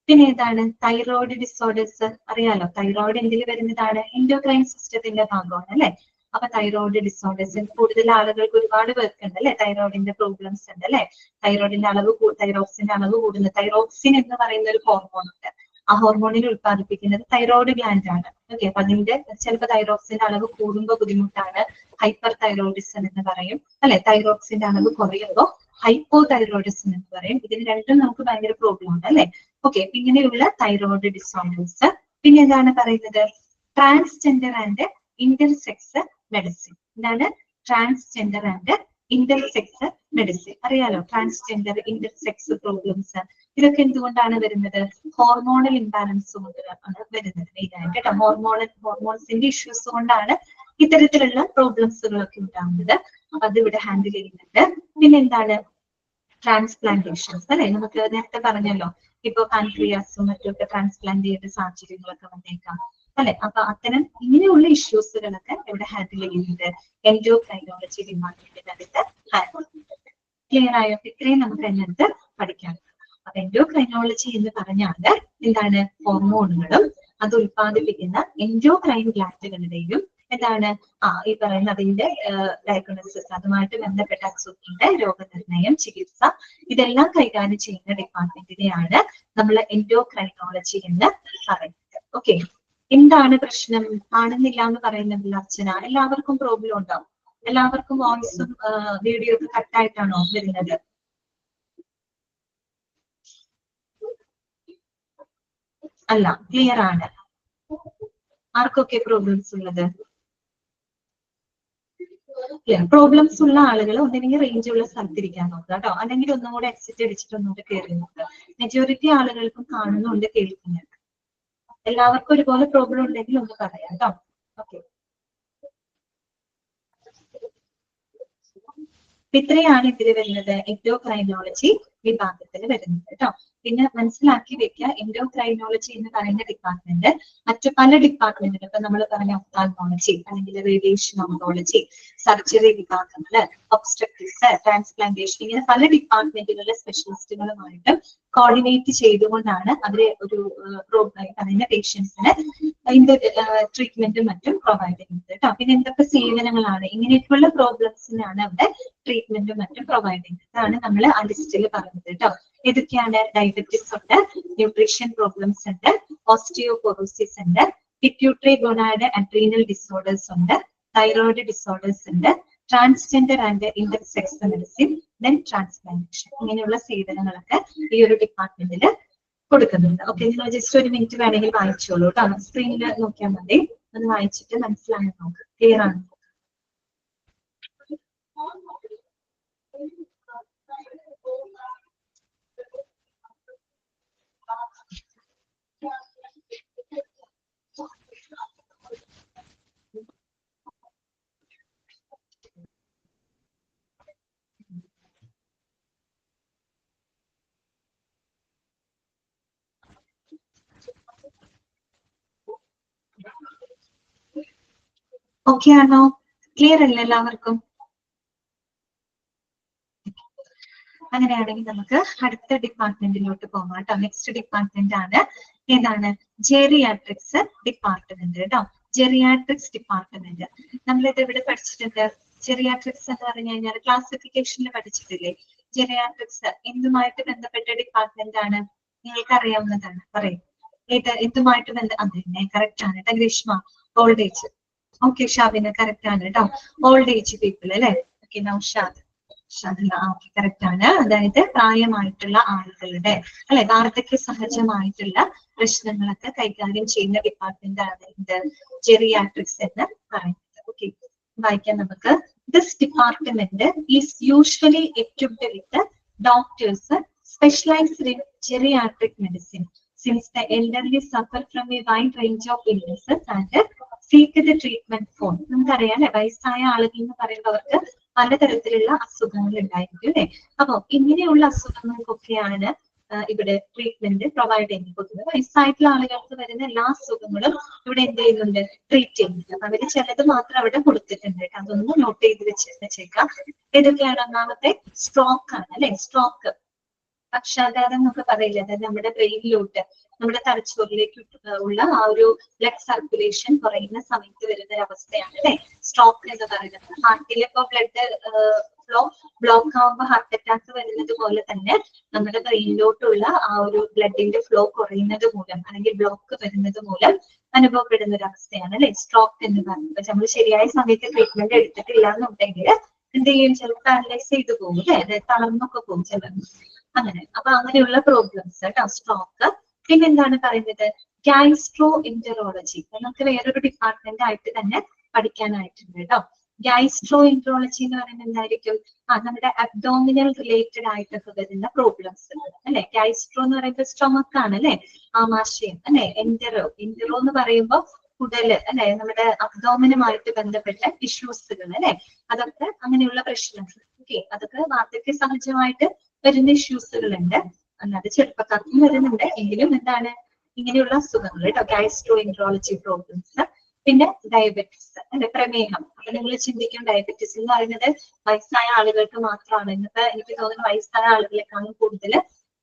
പിന്നെ ഏതാണ്? Thyroid disorders. അറിയാലോ, തൈറോയിഡ് എന്തിൽ വരുന്നതാണ്? എൻഡോക്രൈൻ സിസ്റ്റത്തിന്റെ ഭാഗമാണ് അല്ലെ. അപ്പൊ തൈറോയിഡ് ഡിസോർഡേഴ്സ് കൂടുതൽ ആളുകൾക്ക്, ഒരുപാട് പേർക്കുണ്ട് അല്ലെ, തൈറോയിഡിന്റെ പ്രോബ്ലംസ് ഉണ്ട് അല്ലെ. തൈറോയിഡിന്റെ അളവ്, തൈറോക്സിന്റെ അളവ് കൂടുന്നത്. തൈറോക്സിൻ എന്ന് പറയുന്ന ഒരു ഹോർമോൺ ഉണ്ട്. ആ ഹോർമോണിനെ ഉൽപ്പാദിപ്പിക്കുന്നത് തൈറോയിഡ് ഗ്ലാൻഡ് ആണ്. ഓക്കെ, അപ്പൊ അതിന്റെ ചിലപ്പോൾ തൈറോക്സിന്റെ അളവ് കൂടുമ്പോൾ ബുദ്ധിമുട്ടാണ്, ഹൈപ്പർ തൈറോയിഡിസം എന്ന് പറയും അല്ലെ. തൈറോക്സിന്റെ അളവ് കുറയുമ്പോൾ ഹൈപ്പോ തൈറോയിഡിസം എന്ന് പറയും. ഇതിന് രണ്ടും നമുക്ക് ഭയങ്കര പ്രോബ്ലം ഉണ്ട് അല്ലെ. ഓക്കെ, ഇങ്ങനെയുള്ള തൈറോയിഡ് ഡിസോർഡേഴ്സ്. പിന്നെ എന്താണ് പറയുന്നത്? Transgender and intersex medicine. എന്താണ്? Transgender and intersex medicine. അറിയാലോ, ട്രാൻസ്ജെൻഡർ, ഇന്റർസെക്സ് പ്രോബ്ലംസ് ഇതൊക്കെ എന്തുകൊണ്ടാണ് വരുന്നത്? ഹോർമോണൽ ഇംബാലൻസ് കൊണ്ടാണ് വരുന്നത് മെയിനായിട്ട് കേട്ടോ. ഹോർമോൺസിന്റെ ഇഷ്യൂസ് കൊണ്ടാണ് ഇത്തരത്തിലുള്ള പ്രോബ്ലംസുകളൊക്കെ ഉണ്ടാകുന്നത്. അപ്പൊ അത് ഇവിടെ ഹാൻഡിൽ ചെയ്യുന്നുണ്ട്. പിന്നെ എന്താണ്? ട്രാൻസ്പ്ലാന്റേഷൻസ് അല്ലെ. നമുക്ക് നേരത്തെ പറഞ്ഞല്ലോ, ഇപ്പൊ പാൻക്രിയാസും മറ്റൊക്കെ ട്രാൻസ്പ്ലാന്റ് ചെയ്ത സാഹചര്യങ്ങളൊക്കെ വന്നേക്കാം. അല്ലെ? അപ്പൊ അത്തരം ഇങ്ങനെയുള്ള ഇഷ്യൂസുകളൊക്കെ ഇവിടെ ഹാൻഡിൽ ചെയ്യുന്നത് എൻഡോക്രൈനോളജി ഡിപ്പാർട്ട്മെന്റിനകത്ത് ഹാൻഡിൽ ചെയ്യുന്നുണ്ട്. ക്ലിയർ ആയോ? ഇത്രയും നമുക്ക് അതിനകത്ത് പഠിക്കാം. അപ്പൊ എൻഡോക്രൈനോളജി എന്ന് പറഞ്ഞാല് എന്താണ്? ഹോർമോണുകളും അത് ഉൽപ്പാദിപ്പിക്കുന്ന എൻഡോക്രൈൻ ഗ്ലാൻഡുകളുടെയും എന്താണ് ഈ പറയുന്ന അതിന്റെ ഡയഗ്നോസിസ്, അതുമായിട്ട് ബന്ധപ്പെട്ട അസുഖങ്ങളുടെ രോഗനിർണയം, ചികിത്സ, ഇതെല്ലാം കൈകാര്യം ചെയ്യുന്ന ഡിപ്പാർട്ട്മെന്റിനെയാണ് നമ്മൾ എൻഡോക്രൈനോളജി എന്ന് പറയുന്നത്. ഓക്കെ, എന്താണ് പ്രശ്നം? കാണുന്നില്ല എന്ന് പറയുന്നതിൽ അർച്ചന, എല്ലാവർക്കും പ്രോബ്ലം ഉണ്ടാവും? എല്ലാവർക്കും വോയിസും വീഡിയോ ഒക്കെ കട്ടായിട്ടാണോ വരുന്നത്? അല്ല, ക്ലിയർ ആണ്. ആർക്കൊക്കെ പ്രോബ്ലംസ് ഉള്ളത്? പ്രോബ്ലംസ് ഉള്ള ആളുകൾ ഒന്നിനെങ്കിൽ റേഞ്ച് ഉള്ള സ്ഥലത്തിരിക്കാൻ നോക്കുക കേട്ടോ, അല്ലെങ്കിൽ ഒന്നും കൂടെ എക്സിറ്റ് അടിച്ചിട്ട് ഒന്നുകൂടെ കയറി നോക്കുക. മെജോറിറ്റി ആളുകൾക്കും കാണുന്നുണ്ട്, കേൾക്കുന്നുണ്ട്. എല്ലാവർക്കും ഒരുപോലെ പ്രോബ്ലം ഉണ്ടെങ്കിൽ ഒന്ന് പറയാം കേട്ടോ. ഓക്കെ, ഇത്രയാണ് ഇതിൽ വരുന്നത് എൻഡോക്രൈനോളജി വിഭാഗത്തിൽ വരുന്നത് കേട്ടോ. പിന്നെ മനസ്സിലാക്കി വെക്കുക, എൻഡോക്രൈനോളജി എന്ന് പറയുന്ന ഡിപ്പാർട്ട്മെന്റ് മറ്റു പല ഡിപ്പാർട്ട്മെന്റിനും, ഇപ്പൊ നമ്മൾ പറഞ്ഞ ഒഫ്താൽമോളജി അല്ലെങ്കിൽ റേഡിയേഷൻ ഓങ്കോളജി, സർജറി വിഭാഗങ്ങള്, ഒബ്സ്ട്രക്ടിക്സ്, ട്രാൻസ്പ്ലാന്റേഷൻ, ഇങ്ങനെ പല ഡിപ്പാർട്ട്മെന്റുകളിലെ സ്പെഷ്യലിസ്റ്റുകളുമായിട്ട് കോർഡിനേറ്റ് ചെയ്തുകൊണ്ടാണ് അവര് ഒരു പ്രോഗ്രാം അതിന്റെ പേഷ്യൻസിന് അതിന്റെ ട്രീറ്റ്മെന്റും മറ്റും പ്രൊവൈഡ് ചെയ്യുന്നത് കേട്ടോ. പിന്നെ എന്തൊക്കെ സേവനങ്ങളാണ്, ഇങ്ങനെയൊക്കെയുള്ള പ്രോബ്ലംസിനാണ് അവിടെ ട്രീറ്റ്മെന്റും മറ്റും പ്രൊവൈഡ് ചെയ്യുന്നത്. അതാണ് നമ്മൾ ആ ലിസ്റ്റിൽ പറഞ്ഞത് കേട്ടോ. ഏതൊക്കെയാണ്? ഡയബറ്റിസ് ഉണ്ട്, ന്യൂട്രീഷൻ പ്രോബ്ലംസ് ഉണ്ട്, ഓസ്റ്റിയോപോറോസിസ് ഉണ്ട്, പിറ്റ്യൂട്ടറി ഗോണാഡ് അഡ്രീനൽ ഡിസോർഡേഴ്സ് ഉണ്ട്, തൈറോയിഡ് ഡിസോർഡേഴ്സ് ഉണ്ട്, transgender and intersex medicine, then transplantation. ഇങ്ങനെയുള്ള സേവനങ്ങളൊക്കെ ഈ ഒരു ഡിപ്പാർട്ട്മെന്റിൽ കൊടുക്കുന്നുണ്ട്. ഓക്കെ, നിങ്ങൾ ജസ്റ്റ് ഒരു മിനിറ്റ് വേണമെങ്കിൽ വായിച്ചോളൂ കേട്ടോ. സ്ക്രീനിൽ നോക്കിയാൽ മതി, ഒന്ന് വായിച്ചിട്ട് മനസ്സിലായി നോക്ക്. ക്ലിയർ ആണ്? ഓക്കെ ആണോ? ക്ലിയർ അല്ലേ എല്ലാവർക്കും? അങ്ങനെയാണെങ്കിൽ നമുക്ക് അടുത്ത ഡിപ്പാർട്ട്മെന്റിലോട്ട് പോകാം കേട്ടോ. നെക്സ്റ്റ് ഡിപ്പാർട്ട്മെന്റ് ആണ് ഏതാണ്? ജെറിയാട്രിക്സ് ഡിപ്പാർട്ട്മെന്റ് കേട്ടോ. ജെറിയാട്രിക്സ് ഡിപ്പാർട്ട്മെന്റ് നമ്മളിത് ഇവിടെ പഠിച്ചിട്ടുണ്ട്. ജെറിയാട്രിക്സ് എന്ന് പറഞ്ഞു കഴിഞ്ഞാൽ ക്ലാസിഫിക്കേഷനിൽ പഠിച്ചിട്ടില്ലേ? ജെറിയാട്രിക്സ് എന്തുമായിട്ട് ബന്ധപ്പെട്ട ഡിപ്പാർട്ട്മെന്റ് ആണ്? നിങ്ങൾക്ക് അറിയാവുന്നതാണ്, പറയും. എന്തുമായിട്ട് അതെ, കറക്റ്റ് ആണ് കേട്ടോ. Greeshma, old age. Okay, Shabin correct ആണ് കേട്ടോ. ഓൾഡ് ഏജ് പീപ്പിൾ അല്ലെ? ഓക്കെ, നൗഷാദ് കറക്റ്റ് ആണ്. അതായത് പ്രായമായിട്ടുള്ള ആളുകളുടെ അല്ലെ വാർദ്ധക്യ സഹജമായിട്ടുള്ള പ്രശ്നങ്ങളൊക്കെ കൈകാര്യം ചെയ്യുന്ന ഡിപ്പാർട്ട്മെന്റ് ആണ് ഇത് ജെറിയാട്രിക്സ് എന്ന് പറയുന്നത്. ഓക്കെ, വായിക്കാം നമുക്ക്. This department is usually equipped with doctors specialized in geriatric medicine since the elderly suffer from a wide range of illnesses and seek the treatment for. നമുക്കറിയാം അല്ലെ, വയസ്സായ ആളുകൾ എന്ന് പറയുമ്പോൾ അവർക്ക് പലതരത്തിലുള്ള അസുഖങ്ങൾ ഉണ്ടായിരിക്കും അല്ലെ. അപ്പൊ ഇങ്ങനെയുള്ള അസുഖങ്ങൾക്കൊക്കെയാണ് ഇവിടെ ട്രീറ്റ്മെന്റ് പ്രൊവൈഡ് ചെയ്യുന്നത്. വയസ്സായിട്ടുള്ള ആളുകൾക്ക് വരുന്ന എല്ലാ അസുഖങ്ങളും ഇവിടെ എന്ത് ചെയ്യുന്നുണ്ട്? ട്രീറ്റ് ചെയ്യുന്നുണ്ട്. അപ്പൊ അവര് ചിലത് മാത്രം അവിടെ കൊടുത്തിട്ടുണ്ട്. അതൊന്ന് നോട്ട് ചെയ്ത് വെച്ചേക്കാം. ഏതൊക്കെയാണ്? ഒന്നാമത്തെ സ്ട്രോക്ക് ആണ് അല്ലെ. സ്ട്രോക്ക്, പക്ഷാഘാതം എന്നൊക്കെ പറയില്ല. അതായത് നമ്മുടെ ബ്രെയിനിലോട്ട്, നമ്മുടെ തലച്ചോറിലേക്ക് ഉള്ള ആ ഒരു ബ്ലഡ് സർക്കുലേഷൻ കുറയുന്ന സമയത്ത് വരുന്ന ഒരു അവസ്ഥയാണ് അല്ലെ സ്ട്രോക്ക് എന്ന് പറയുന്നത്. ഹാർട്ടിൽ ഇപ്പൊ ബ്ലഡ് ഫ്ലോ ബ്ലോക്ക് ആവുമ്പോൾ ഹാർട്ട് അറ്റാക്ക് വരുന്നത് പോലെ തന്നെ നമ്മുടെ ബ്രെയിനിലോട്ടുള്ള ആ ഒരു ബ്ലഡിന്റെ ഫ്ലോ കുറയുന്നത് മൂലം അല്ലെങ്കിൽ ബ്ലോക്ക് വരുന്നത് മൂലം അനുഭവപ്പെടുന്ന ഒരു അവസ്ഥയാണ് അല്ലെ സ്ട്രോക്ക് എന്ന് പറയുന്നത്. നമ്മൾ ശരിയായ സമയത്ത് ട്രീറ്റ്മെന്റ് എടുത്തിട്ടില്ല എന്നുണ്ടെങ്കിൽ എന്ത് ചെയ്യും? ചിലപ്പോൾ പാരലൈസ് ചെയ്ത് പോകും അല്ലെ, അതായത് തളർന്നൊക്കെ പോകും ചിലർ. അങ്ങനെ അപ്പൊ അങ്ങനെയുള്ള പ്രോബ്ലംസ് കേട്ടോ, സ്ട്രോക്ക്. പിന്നെന്താണ് പറയുന്നത്? ഗൈസ്ട്രോ എൻറ്ററോളജി. നമുക്ക് വേറൊരു ഡിപ്പാർട്ട്മെന്റ് ആയിട്ട് തന്നെ പഠിക്കാനായിട്ടുണ്ട് കേട്ടോ. ഗൈസ്ട്രോ എൻറ്ററോളജി എന്ന് പറയുന്നത് എന്തായിരിക്കും? നമ്മുടെ അബ്ഡോമിനൽ റിലേറ്റഡ് ആയിട്ടൊക്കെ വരുന്ന പ്രോബ്ലംസ് അല്ലെ. ഗൈസ്ട്രോ എന്ന് പറയുമ്പോൾ സ്റ്റൊമക്ക് ആണ് അല്ലെ, ആമാശയം അല്ലെ. എൻറ്ററോ എന്ന് പറയുമ്പോൾ കുടല് അല്ലെ, നമ്മുടെ അബ്ഡോമിനുമായിട്ട് ബന്ധപ്പെട്ട ഇഷ്യൂസുകൾ അല്ലെ, അതൊക്കെ അങ്ങനെയുള്ള പ്രശ്നങ്ങൾ. ഓക്കെ, അതൊക്കെ വാർദ്ധക്യ സഹജമായിട്ട് വരുന്ന ഇഷ്യൂസുകളുണ്ട്. അല്ലാതെ ചെറുപ്പക്കാർക്കും വരുന്നുണ്ട്. എങ്കിലും എന്താണ് ഇങ്ങനെയുള്ള അസുഖങ്ങൾ കേട്ടോ, ഗാസ്ട്രോ എൻട്രോളജി പ്രോബ്ലംസ്. പിന്നെ ഡയബറ്റിസ് അല്ലെ, പ്രമേഹം. അപ്പൊ നിങ്ങൾ ചിന്തിക്കും ഡയബറ്റിസ് എന്ന് പറയുന്നത് വയസ്സായ ആളുകൾക്ക് മാത്രമാണ്. ഇന്നത്തെ എനിക്ക് തോന്നുന്നു വയസ്സായ ആളുകളെക്കാളും കൂടുതൽ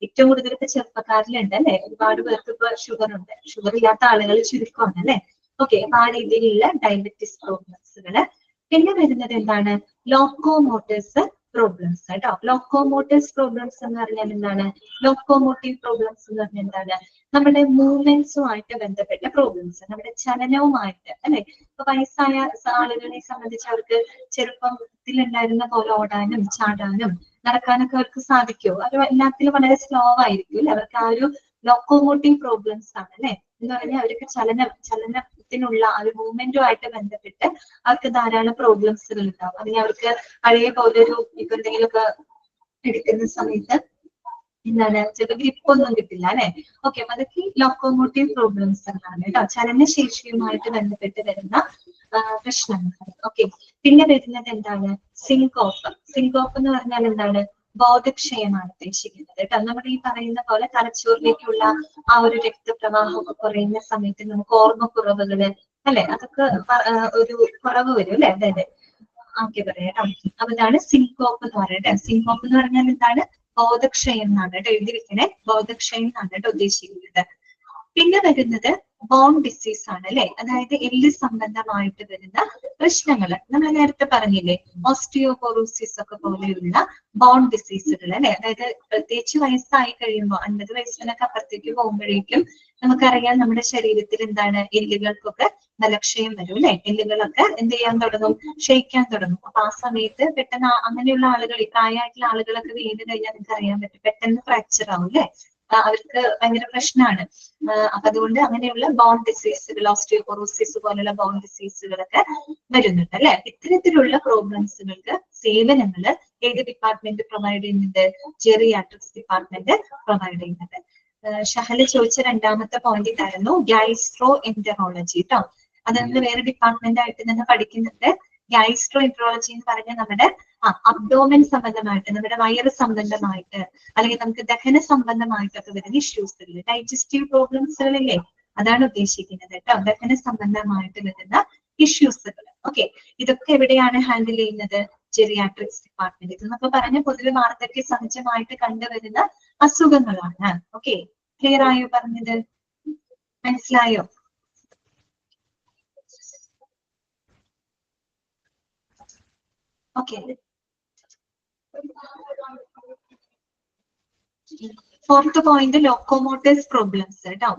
ഏറ്റവും കൂടുതൽ ഇപ്പൊ ചെറുപ്പക്കാരിലുണ്ട് അല്ലെ. ഒരുപാട് പേർക്ക് ഇപ്പൊ ഷുഗർ ഉണ്ട്. ഷുഗർ ഇല്ലാത്ത ആളുകൾ ചുരുക്കമാണ് അല്ലെ. ഓക്കെ, അപ്പൊ ആ രീതിയിലുള്ള ഡയബറ്റിസ് പ്രോബ്ലംസുകള്. പിന്നെ വരുന്നത് എന്താണ്, ലോക്കോമോട്ടേഴ്സ് പ്രോബ്ലംസ് കേട്ടോ. ലോക്കോമോട്ടേഴ്സ് പ്രോബ്ലംസ് എന്ന് പറഞ്ഞാൽ എന്താണ്, ലോക്കോമോട്ടീവ് പ്രോബ്ലംസ് എന്ന് പറഞ്ഞാൽ എന്താണ്, നമ്മുടെ മൂവ്മെന്റ്സുമായിട്ട് ബന്ധപ്പെട്ട പ്രോബ്ലംസ്, നമ്മുടെ ചലനവുമായിട്ട് അല്ലെ. ഇപ്പൊ വയസ്സായ ആളുകളെ സംബന്ധിച്ച് അവർക്ക് ചെറുപ്പത്തിലുണ്ടായിരുന്ന പോലെ ഓടാനും ചാടാനും നടക്കാനൊക്കെ അവർക്ക് സാധിക്കുമോ? അത് എല്ലാത്തിലും വളരെ സ്ലോ ആയിരിക്കും അല്ലെ. അവർക്ക് ആ ഒരു ലോക്കോമോട്ടീവ് പ്രോബ്ലംസ് ആണ് അല്ലെ. എന്ന് പറഞ്ഞാൽ അവർക്ക് ചലനത്തിനുള്ള ആ ഒരു മൂവ്മെന്റുമായിട്ട് ബന്ധപ്പെട്ട് അവർക്ക് ധാരാളം പ്രോബ്ലംസുകൾ ഉണ്ടാവും. അതിന് അവർക്ക് പഴയ പോലെ ഒരു ഇപ്പൊ എന്തെങ്കിലുമൊക്കെ എടുക്കുന്ന സമയത്ത് എന്താണ് ചിലപ്പോൾ ഗ്രിപ്പൊന്നും കിട്ടില്ല അല്ലെ. ഓക്കെ, അപ്പൊ അതൊക്കെ ലോക്കോമോട്ടീവ് പ്രോബ്ലംസ് ആണ് കേട്ടോ, ചലനശേഷിയുമായിട്ട് ബന്ധപ്പെട്ട് വരുന്ന പ്രശ്നങ്ങൾ. ഓക്കെ, പിന്നെ വരുന്നത് എന്താണ്, സിങ്കോപ്പ്. സിങ്കോപ്പ് എന്ന് പറഞ്ഞാൽ എന്താണ്, ബോധക്ഷയമാണ് ഉദ്ദേശിക്കുന്നത് കേട്ടോ. നമ്മുടെ ഈ പറയുന്ന പോലെ തലച്ചോറിലേക്കുള്ള ആ ഒരു രക്തപ്രവാഹം ഒക്കെ കുറയുന്ന സമയത്ത് നമുക്ക് ഓർമ്മക്കുറവുകള് അല്ലെ, അതൊക്കെ ഒരു കുറവ് വരും അല്ലെ. അതെ ഓക്കെ പറയാം. അപ്പൊ ഇതാണ് സിങ്കോപ്പ് എന്ന് പറയുന്നത്. സിങ്കോപ്പ് എന്ന് പറഞ്ഞാൽ എന്താണ്, ബോധക്ഷയം എന്നാണ് കേട്ടോ എഴുതി വെക്കണേ. ബോധക്ഷയം എന്നാണ് കേട്ടോ ഉദ്ദേശിക്കുന്നത്. പിന്നെ വരുന്നത് ബോൺ ഡിസീസ് ആണ് അല്ലെ. അതായത് എല്ല് സംബന്ധമായിട്ട് വരുന്ന പ്രശ്നങ്ങൾ. നമ്മൾ നേരത്തെ പറഞ്ഞില്ലേ, ഓസ്റ്റിയോപോറോസിസ് ഒക്കെ പോലെയുള്ള ബോൺ ഡിസീസുകൾ അല്ലെ. അതായത് പ്രത്യേകിച്ച് വയസ്സായി കഴിയുമ്പോൾ 50 വയസ്സിനൊക്കെ അപ്പുറത്തേക്ക് പോകുമ്പോഴേക്കും നമുക്കറിയാം നമ്മുടെ ശരീരത്തിൽ എന്താണ്, എല്ലുകൾക്കൊക്കെ ബലക്ഷയം വരും അല്ലെ. എല്ലുകളൊക്കെ എന്ത് ചെയ്യാൻ തുടങ്ങും, ക്ഷയിക്കാൻ തുടങ്ങും. അപ്പൊ ആ സമയത്ത് പെട്ടെന്ന് അങ്ങനെയുള്ള ആളുകൾ, പ്രായമായിട്ടുള്ള ആളുകളൊക്കെ വീണ് കഴിഞ്ഞാൽ നിങ്ങൾക്ക് അറിയാൻ പറ്റും, പെട്ടെന്ന് ഫ്രാക്ചർ ആവും അല്ലെ. അവർക്ക് ഭയങ്കര പ്രശ്നമാണ്. അപ്പൊ അതുകൊണ്ട് അങ്ങനെയുള്ള ബോൺ ഡിസീസുകൾ, ഓസ്റ്റിയോപോറോസിസ് പോലുള്ള ബോൺ ഡിസീസുകളൊക്കെ വരുന്നുണ്ട് അല്ലെ. ഇത്തരത്തിലുള്ള പ്രോബ്ലംസുകൾക്ക് സേവനങ്ങൾ ഏത് ഡിപ്പാർട്ട്മെന്റ് പ്രൊവൈഡ് ചെയ്യുന്നുണ്ട്, ജെറിയാട്രിക്സ് ഡിപ്പാർട്ട്മെന്റ് പ്രൊവൈഡ് ചെയ്യുന്നുണ്ട്. ഷഹല ചോദിച്ച രണ്ടാമത്തെ പോയിന്റ് ഇതായിരുന്നു, ഗൈസ്ട്രോ എൻറ്ററോളജി കേട്ടോ. അത് നമ്മൾ വേറെ ഡിപ്പാർട്ട്മെന്റ് ആയിട്ട് തന്നെ പഠിക്കുന്നുണ്ട്. ഗൈസ്ട്രോ എൻട്രോളജി എന്ന് പറഞ്ഞാൽ നമ്മുടെ അബ്ഡോമൻ സംബന്ധമായിട്ട്, നമ്മുടെ വയറ് സംബന്ധമായിട്ട്, അല്ലെങ്കിൽ നമുക്ക് ദഹന സംബന്ധമായിട്ടൊക്കെ വരുന്ന ഇഷ്യൂസുകൾ, ഡൈജസ്റ്റീവ് പ്രോബ്ലംസുകളില്ലേ, അതാണ് ഉദ്ദേശിക്കുന്നത് കേട്ടോ. ദഹന സംബന്ധമായിട്ട് വരുന്ന ഇഷ്യൂസുകൾ. ഓക്കെ, ഇതൊക്കെ എവിടെയാണ് ഹാൻഡിൽ ചെയ്യുന്നത്, ജെറിയാട്രിക്സ് ഡിപ്പാർട്ട്മെന്റ്. ഇതെന്നൊക്കെ പറഞ്ഞ പൊതുവെ വാർദ്ധക്യ സഹജമായിട്ട് കണ്ടുവരുന്ന അസുഖങ്ങളാണ്. ഓക്കെ, ക്ലിയർ ആയോ പറഞ്ഞത്, മനസ്സിലായോ? ഓക്കെ, ഫോർത്ത് പോയിന്റ് ലോക്കോമോട്ടേഴ്സ് പ്രോബ്ലംസ് കേട്ടോ.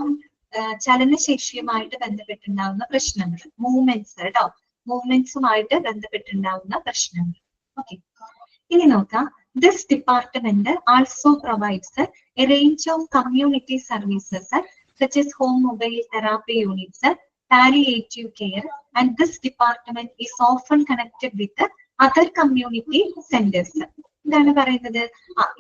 ചലനശേഷിയുമായിട്ട് ബന്ധപ്പെട്ടുണ്ടാവുന്ന പ്രശ്നങ്ങൾ, മൂവ്മെന്റ്സ് കേട്ടോ, മൂവ്മെന്റ്സുമായിട്ട് ബന്ധപ്പെട്ടുണ്ടാവുന്ന പ്രശ്നങ്ങൾ. ഓക്കെ, ഇനി നോക്കാം. This department also provides A range of community services such as home mobile therapy units, palliative care, and this department is often connected with other community centers. എന്താണ് പറയുന്നത്,